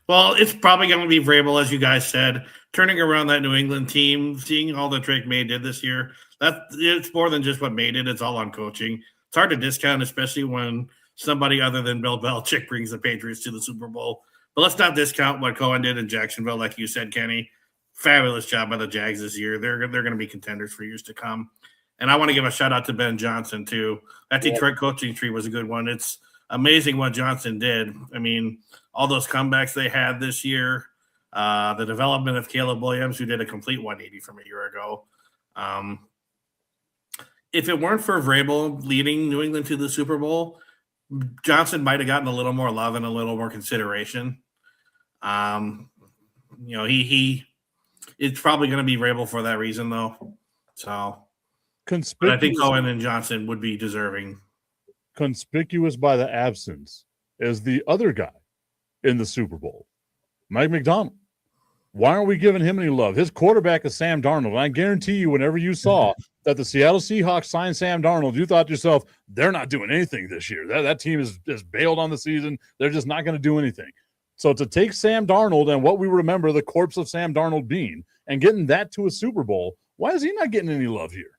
Well, it's probably going to be Vrabel, as you guys said, turning around that New England team, seeing all that Drake May did this year. It's more than just what May did. It's all on coaching. It's hard to discount, especially when somebody other than Bill Belichick brings the Patriots to the Super Bowl. But let's not discount what Cohen did in Jacksonville, like you said, Kenny. Fabulous job by the Jags this year. They're going to be contenders for years to come. And I want to give a shout-out to Ben Johnson, too. That Detroit coaching tree was a good one. It's amazing what Johnson did. I mean, all those comebacks they had this year, the development of Caleb Williams, who did a complete 180 from a year ago. If it weren't for Vrabel leading New England to the Super Bowl, Johnson might have gotten a little more love and a little more consideration. It's probably going to be Vrabel for that reason, though. So, but I think Cohen and Johnson would be deserving. Conspicuous by the absence is the other guy in the Super Bowl, Mike McDonald. Why aren't we giving him any love? His quarterback is Sam Darnold. And I guarantee you, whenever you saw that the Seattle Seahawks signed Sam Darnold, you thought to yourself, they're not doing anything this year. That team is just bailed on the season. They're just not going to do anything. So to take Sam Darnold and what we remember the corpse of Sam Darnold being and getting that to a Super Bowl, why is he not getting any love here?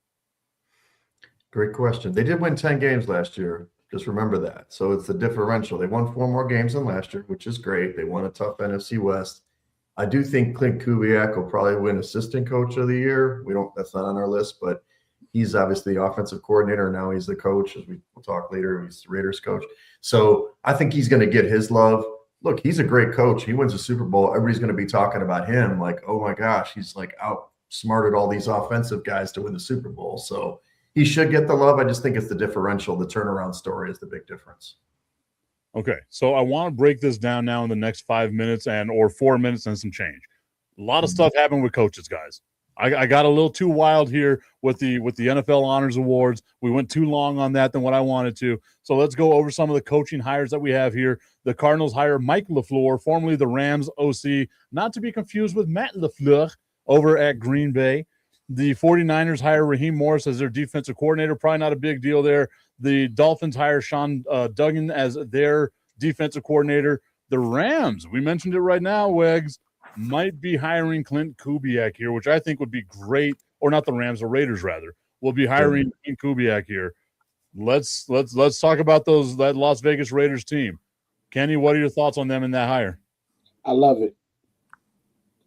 Great question. They did win 10 games last year. Just remember that. So it's the differential. They won 4 more games than last year, which is great. They won a tough NFC West. I do think Clint Kubiak will probably win assistant coach of the year. That's not on our list, but he's obviously the offensive coordinator. Now he's the coach, as we'll talk later. He's the Raiders coach. So I think he's going to get his love. Look, he's a great coach. He wins a Super Bowl. Everybody's going to be talking about him like, oh my gosh, he's like outsmarted all these offensive guys to win the Super Bowl. So he should get the love. I just think it's the differential. The turnaround story is the big difference. Okay, so I want to break this down now in the next 5 minutes or 4 minutes and some change. A lot of stuff happened with coaches, guys. I got a little too wild here with the NFL Honors Awards. We went too long on that than what I wanted to. So let's go over some of the coaching hires that we have here. The Cardinals hire Mike LaFleur, formerly the Rams OC, not to be confused with Matt LaFleur over at Green Bay. The 49ers hire Raheem Morris as their defensive coordinator. Probably not a big deal there. The Dolphins hire Sean Duggan as their defensive coordinator. The Rams, we mentioned it right now, Wags, might be hiring Clint Kubiak here, which I think would be great. Or not the Rams, the Raiders rather. Will be hiring Clint Kubiak here. Let's talk about that Las Vegas Raiders team. Kenny, what are your thoughts on them in that hire? I love it.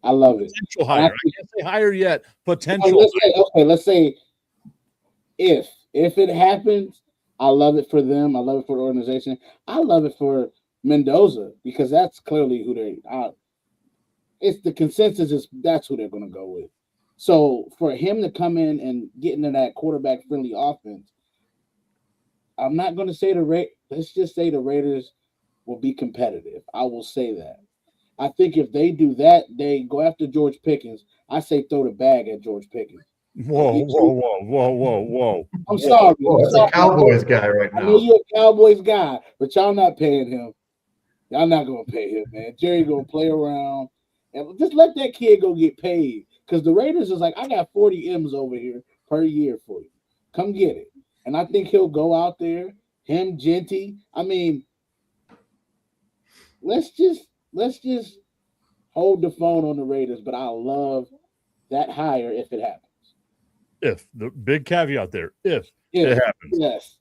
Potential hire. I can't say hire yet. Potential. Let's say if it happens, I love it for them. I love it for the organization. I love it for Mendoza because that's clearly who they are. It's the consensus is that's who they're going to go with. So for him to come in and get into that quarterback-friendly offense, I'm not going to say let's just say the Raiders will be competitive. I will say that. I think if they do that, they go after George Pickens. I say throw the bag at George Pickens. Whoa. I'm sorry. That's a Cowboys guy right now. I know you're a Cowboys guy, but y'all not paying him. Y'all not going to pay him, man. Jerry going to play around. And just let that kid go get paid. Because the Raiders is like, I got 40 M's over here per year for you. Come get it. And I think he'll go out there. Him, Genty. I mean, let's just hold the phone on the Raiders. But I love that hire if it happens. If. The big caveat there. If it happens. Yes.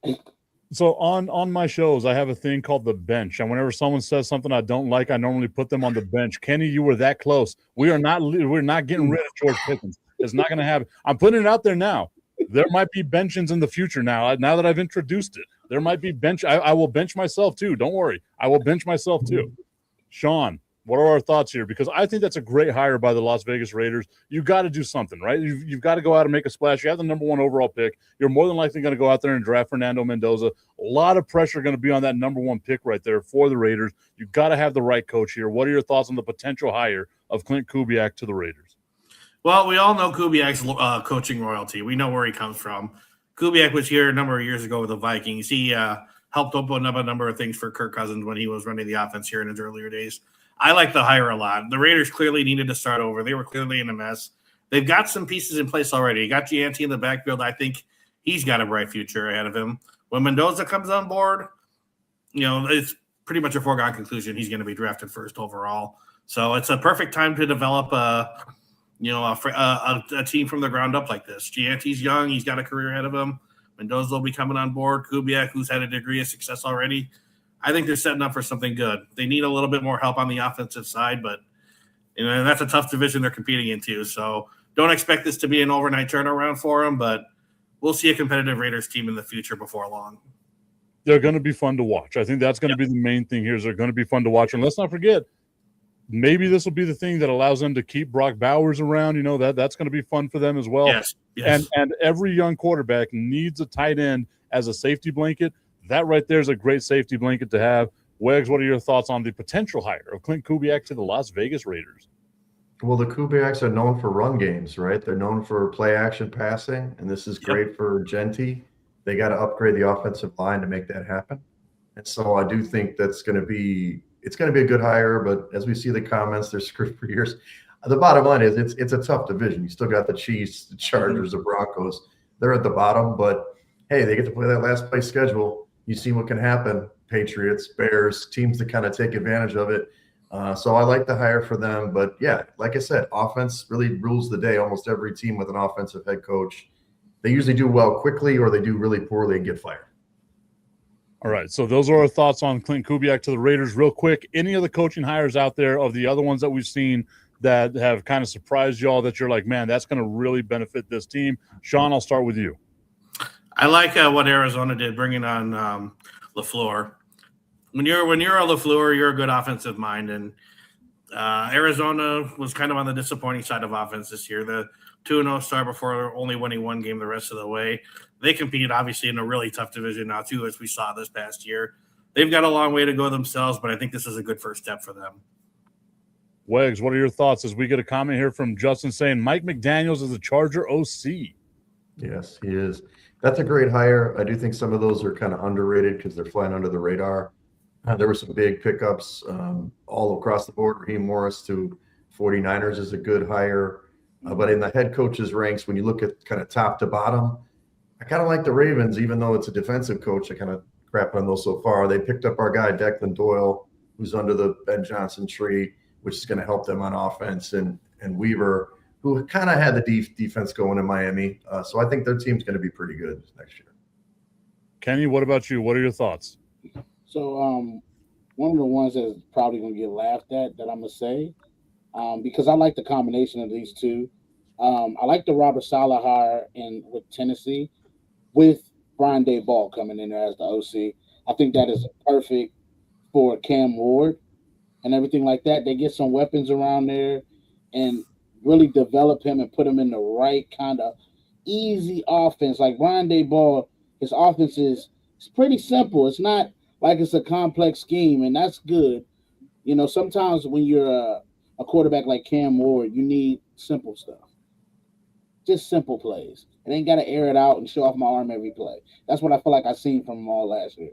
So on my shows, I have a thing called the bench. And whenever someone says something I don't like, I normally put them on the bench. Kenny, you were that close. We're not getting rid of George Pickens. It's not going to happen. I'm putting it out there now. There might be benchings in the future now that I've introduced it. There might be bench. I will bench myself too. Don't worry. I will bench myself too. Sean, what are our thoughts here? Because I think that's a great hire by the Las Vegas Raiders. You got to do something, right? You've got to go out and make a splash. You have the number 1 overall pick. You're more than likely going to go out there and draft Fernando Mendoza. A lot of pressure going to be on that number 1 pick right there for the Raiders. You've got to have the right coach here. What are your thoughts on the potential hire of Clint Kubiak to the Raiders? Well, we all know Kubiak's coaching royalty. We know where he comes from. Kubiak was here a number of years ago with the Vikings. He helped open up a number of things for Kirk Cousins when he was running the offense here in his earlier days. I like the hire a lot. The Raiders clearly needed to start over. They were clearly in a mess. They've got some pieces in place already. You got Gianti in the backfield. I think he's got a bright future ahead of him. When Mendoza comes on board, it's pretty much a foregone conclusion he's going to be drafted first overall. So it's a perfect time to develop a team from the ground up like this. Gianti's young. He's got a career ahead of him. Mendoza will be coming on board. Kubiak, who's had a degree of success already. I think they're setting up for something good. They need a little bit more help on the offensive side, but that's a tough division they're competing into. So don't expect this to be an overnight turnaround for them, but we'll see a competitive Raiders team in the future before long. They're going to be fun to watch. I think that's going to be the main thing here is they're going to be fun to watch. And let's not forget, maybe this will be the thing that allows them to keep Brock Bowers around. That's going to be fun for them as well. Yes. And every young quarterback needs a tight end as a safety blanket. That right there is a great safety blanket to have. Wags, what are your thoughts on the potential hire of Clint Kubiak to the Las Vegas Raiders? Well, the Kubiaks are known for run games, right? They're known for play action passing, and this is great for Genty. They got to upgrade the offensive line to make that happen. And so I do think it's going to be a good hire, but as we see the comments, they're screwed for years. The bottom line is it's a tough division. You still got the Chiefs, the Chargers, the Broncos. They're at the bottom, but hey, they get to play that last place schedule. You see what can happen. Patriots, Bears, teams that kind of take advantage of it. So I like the hire for them. But, yeah, like I said, offense really rules the day. Almost every team with an offensive head coach, they usually do well quickly or they do really poorly and get fired. All right, so those are our thoughts on Clint Kubiak to the Raiders. Real quick, any of the coaching hires out there of the other ones that we've seen that have kind of surprised y'all that you're like, man, that's going to really benefit this team? Sean, I'll start with you. I like what Arizona did, bringing on LaFleur. When you're a LaFleur, you're a good offensive mind, and Arizona was kind of on the disappointing side of offense this year. The 2-0 start before only winning one game the rest of the way. They compete, obviously, in a really tough division now, too, as we saw this past year. They've got a long way to go themselves, but I think this is a good first step for them. Wags, what are your thoughts as we get a comment here from Justin saying Mike McDaniels is a Charger OC? Yes, he is. That's a great hire. I do think some of those are kind of underrated because they're flying under the radar. There were some big pickups all across the board. Raheem Morris to 49ers is a good hire. But in the head coach's ranks, when you look at kind of top to bottom, I kind of like the Ravens, even though it's a defensive coach. I kind of crap on those so far. They picked up our guy, Declan Doyle, who's under the Ben Johnson tree, which is going to help them on offense, and Weaver, who kind of had the defense going in Miami. So I think their team's going to be pretty good next year. Kenny, what about you? What are your thoughts? So one of the ones that's probably going to get laughed at that I'm going to say, because I like the combination of these two. I like the Robert Saleh hire with Tennessee with Brian Daboll coming in there as the OC. I think that is perfect for Cam Ward and everything like that. They get some weapons around there and really develop him and put him in the right kind of easy offense. Like Brian Daboll, his offense is pretty simple. It's not like it's a complex scheme, and that's good. You know, sometimes when you're a quarterback like Cam Ward, you need simple stuff. Just simple plays. I ain't got to air it out and show off my arm every play. That's what I feel like I seen from them all last year.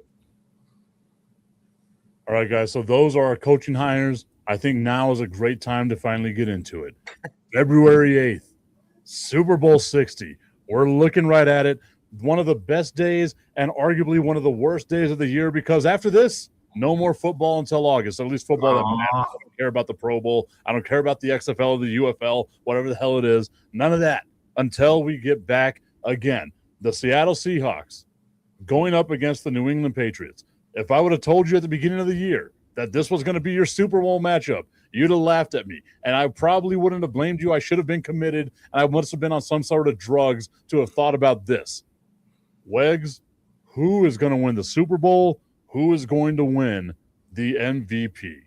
All right, guys. So those are our coaching hires. I think now is a great time to finally get into it. February 8th, Super Bowl 60. We're looking right at it. One of the best days and arguably one of the worst days of the year, because after this, no more football until August, at least football that matters. I don't care about the Pro Bowl. I don't care about the XFL or the UFL, whatever the hell it is. None of that until we get back again. The Seattle Seahawks going up against the New England Patriots. If I would have told you at the beginning of the year that this was going to be your Super Bowl matchup, you'd have laughed at me. And I probably wouldn't have blamed you. I should have been committed, and I must have been on some sort of drugs to have thought about this. Wegs, who is going to win the Super Bowl? Who is going to win the MVP?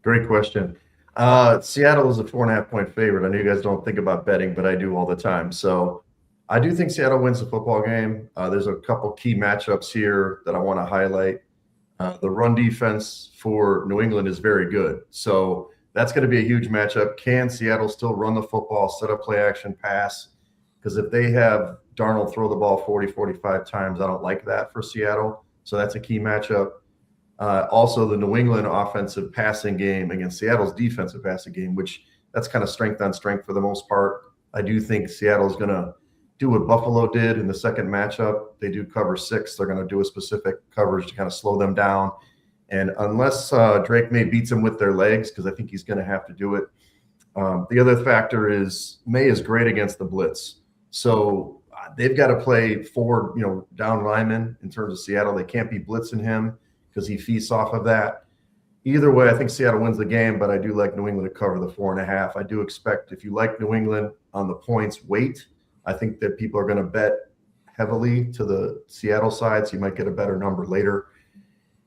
Great question. Seattle is a 4.5-point favorite. I know you guys don't think about betting, but I do all the time. So I do think Seattle wins the football game. There's a couple key matchups here that I want to highlight. The run defense for New England is very good. So that's going to be a huge matchup. Can Seattle still run the football, set up play action pass? Because if they have Darnold throw the ball 40, 45 times, I don't like that for Seattle. So that's a key matchup. Also, the New England offensive passing game against Seattle's defensive passing game, which that's kind of strength on strength for the most part. I do think Seattle's going to do what Buffalo did in the second matchup. They do cover 6. They're going to do a specific coverage to kind of slow them down. And unless Drake May beats them with their legs, because I think he's going to have to do it. The other factor is May is great against the blitz. So they've got to play 4, down linemen in terms of Seattle. They can't be blitzing him because he feasts off of that. Either way, I think Seattle wins the game, but I do like New England to cover the 4.5. I do expect, if you like New England on the points weight, I think that people are going to bet heavily to the Seattle side, so you might get a better number later.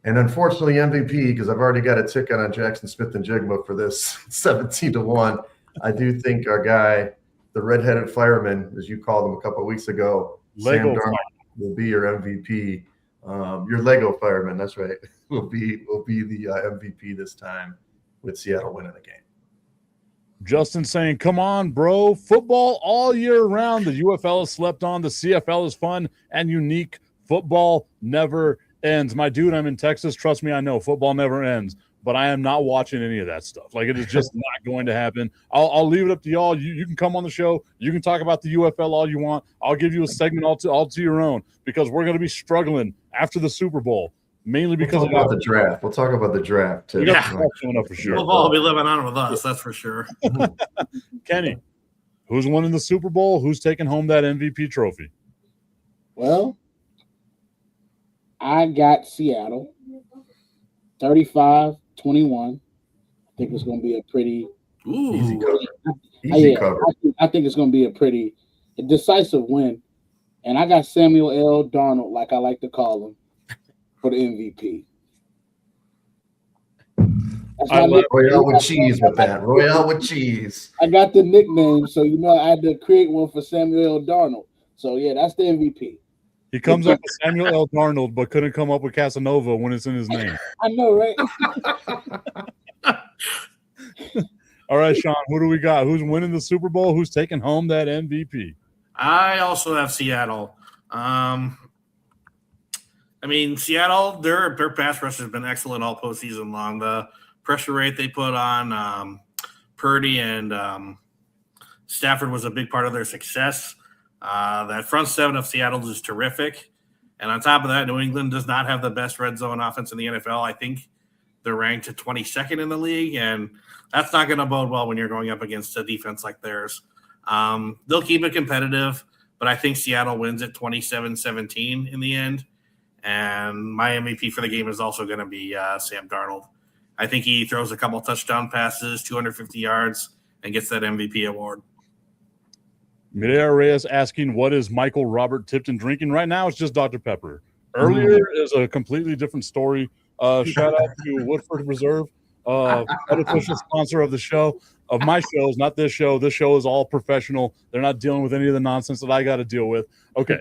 And unfortunately, MVP, because I've already got a ticket on Jackson Smith and Jigma for this 17-1. I do think our guy, the redheaded fireman, as you called him a couple of weeks ago, Lego Sam Darnold will be your MVP. Your Lego fireman, that's right, will be the MVP this time with Seattle winning the game. Justin saying, come on, bro. Football all year round. The UFL is slept on. The CFL is fun and unique. Football never ends. My dude, I'm in Texas. Trust me, I know football never ends. But I am not watching any of that stuff. Like, it is just not going to happen. I'll leave it up to y'all. You can come on the show. You can talk about the UFL all you want. I'll give you a segment all to your own, because we're going to be struggling after the Super Bowl, mainly because we'll talk about the draft. We'll talk about the draft too. Yeah, coming up for sure. Football will be living on with us, that's for sure. Kenny, who's winning the Super Bowl? Who's taking home that MVP trophy? Well, I got Seattle 35-21. I think it's going to be a pretty Easy Ooh, cover. Easy cover. I think it's going to be a pretty decisive win. And I got Samuel L. Darnold, like I like to call him, for the MVP. That's my nickname. Royale with cheese with that. Royale with cheese. I got the nickname, so I had to create one for Samuel L. Darnold. So yeah, that's the MVP. He comes up with Samuel L. Darnold, but couldn't come up with Casanova when it's in his name. I know, right? All right, Sean, who do we got? Who's winning the Super Bowl? Who's taking home that MVP? I also have Seattle. Seattle, their pass rush has been excellent all postseason long. The pressure rate they put on Purdy and Stafford was a big part of their success. That front seven of Seattle is terrific. And on top of that, New England does not have the best red zone offense in the NFL. I think they're ranked 22nd in the league, and that's not going to bode well when you're going up against a defense like theirs. They'll keep it competitive, but I think Seattle wins at 27-17 in the end. And my MVP for the game is also going to be Sam Darnold. I think he throws a couple touchdown passes, 250 yards, and gets that MVP award. Mireya Reyes asking, what is Michael Robert Tipton drinking? Right now, it's just Dr. Pepper. Earlier is a completely different story. Shout out to Woodford Reserve, unofficial sponsor of the show, of my shows, not this show. This show is all professional. They're not dealing with any of the nonsense that I got to deal with. Okay.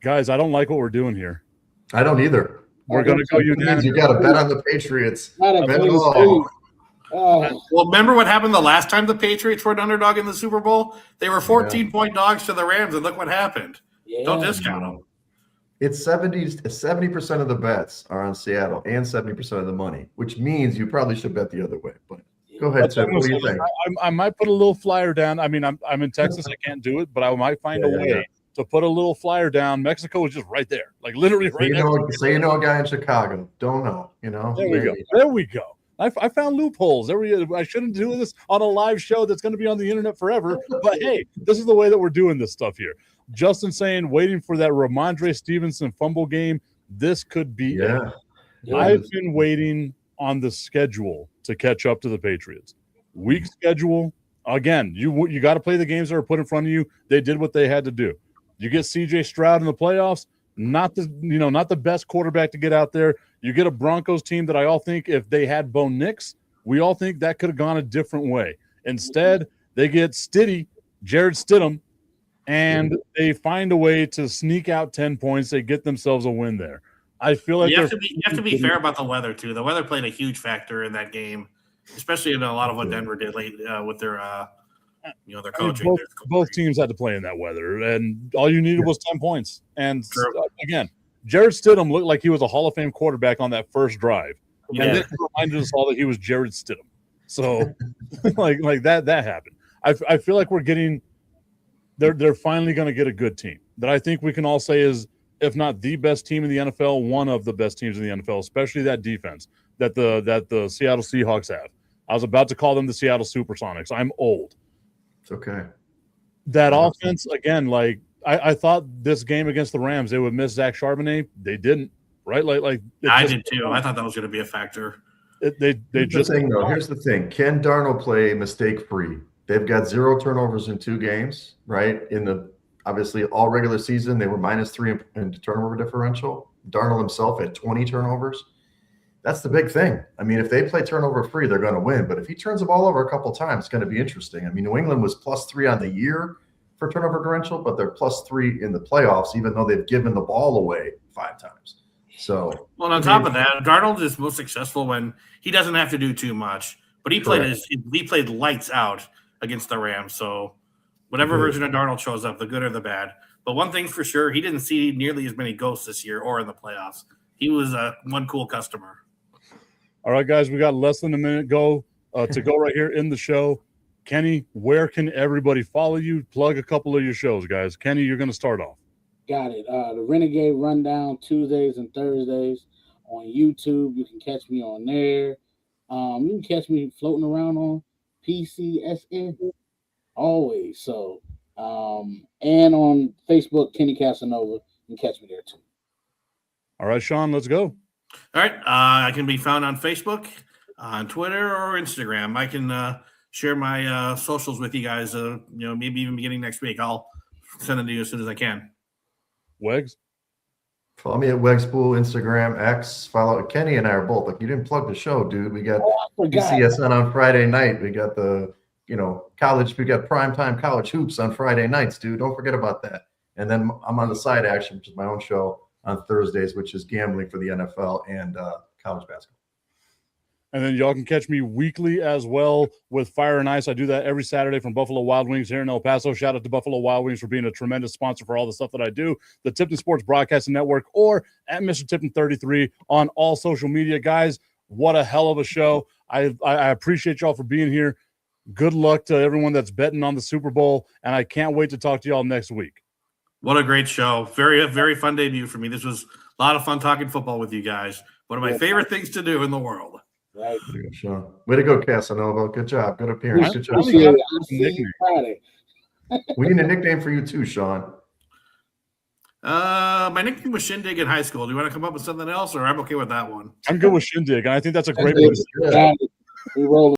Guys, I don't like what we're doing here. I don't either. We're going to go unanimous. You got to bet on the Patriots. Well, remember what happened the last time the Patriots were an underdog in the Super Bowl? They were 14-point dogs to the Rams, and look what happened. Yeah. Don't discount them. It's 70% of the bets are on Seattle and 70% of the money, which means you probably should bet the other way. But go ahead, Tim. What do you think? I might put a little flyer down. I mean, I'm in Texas. I can't do it, but I might find a way to put a little flyer down. Mexico is just right there, like literally right there. So you know a guy in Chicago. Don't know, There we go. There we go. I found loopholes. I shouldn't do this on a live show that's going to be on the internet forever. But hey, this is the way that we're doing this stuff here. Justin saying, waiting for that Ramondre Stevenson fumble game. This could be it. I've been waiting on the schedule to catch up to the Patriots. Week schedule. Again, you got to play the games that are put in front of you. They did what they had to do. You get C.J. Stroud in the playoffs. Not the best quarterback to get out there. You get a Broncos team that I all think if they had Bo Nix, we all think that could have gone a different way. Instead, they get Jared Stidham, and they find a way to sneak out 10 points. They get themselves a win there. I feel like you have to be fair about the weather too. The weather played a huge factor in that game, especially in a lot of what Denver did late with their their coaching. Both teams had to play in that weather, and all you needed was 10 points. And again, Jared Stidham looked like he was a Hall of Fame quarterback on that first drive, and then reminded us all that he was Jared Stidham. So, like that happened. I feel like we're getting. They're finally going to get a good team that I think we can all say is, if not the best team in the NFL, one of the best teams in the NFL, especially that defense that the Seattle Seahawks have. I was about to call them the Seattle Supersonics. I'm old. It's okay. That offense, again, like I thought this game against the Rams, they would miss Zach Charbonnet. They didn't, right? I did too. I thought that was going to be a factor. Here's the thing. Can Darnold play mistake-free? They've got 0 turnovers in 2 games, right? In the obviously all regular season, they were -3 in turnover differential. Darnold himself had 20 turnovers. That's the big thing. I mean, if they play turnover-free, they're going to win. But if he turns the ball over a couple of times, it's going to be interesting. I mean, New England was +3 on the year for turnover differential, but they're +3 in the playoffs, even though they've given the ball away 5 times. So, well, on top of that, Darnold is most successful when he doesn't have to do too much. But he played lights out against the Rams. So whatever version of Darnold shows up, the good or the bad. But one thing's for sure, he didn't see nearly as many ghosts this year or in the playoffs. He was one cool customer. All right, guys, we got less than a minute to go right here in the show. Kenny, where can everybody follow you? Plug a couple of your shows, guys. Kenny, you're going to start off. Got it. The Renegade Rundown Tuesdays and Thursdays on YouTube. You can catch me on there. You can catch me floating around on PCSN always. So, and on Facebook, Kenny Casanova. You can catch me there too. All right, Sean, let's go. All right. I can be found on Facebook, on Twitter, or Instagram. I can share my socials with you guys, maybe even beginning next week. I'll send them to you as soon as I can. Wegs? Follow me at Wegspool, Instagram, X. Follow Kenny and I are both. Like, you didn't plug the show, dude. We got PCSN on Friday night. We got the, college. We got primetime college hoops on Friday nights, dude. Don't forget about that. And then I'm on the Side Action, which is my own show on Thursdays, which is gambling for the NFL and college basketball. And then y'all can catch me weekly as well with Fire and Ice. I do that every Saturday from Buffalo Wild Wings here in El Paso. Shout out to Buffalo Wild Wings for being a tremendous sponsor for all the stuff that I do. The Tipton Sports Broadcasting Network or at Mr. Tipton 33 on all social media. Guys, what a hell of a show. I appreciate y'all for being here. Good luck to everyone that's betting on the Super Bowl, and I can't wait to talk to y'all next week. What a great show. Very, very fun debut for me. This was a lot of fun talking football with you guys. One of my favorite things to do in the world. Right. Sean. Way to go, Casanova. Good job. Good appearance. Good job. I'll see you Friday. We need a nickname for you too, Sean. My nickname was Shindig in high school. Do you want to come up with something else, or I'm okay with that one? I'm good with Shindig, and I think that's a great way to We roll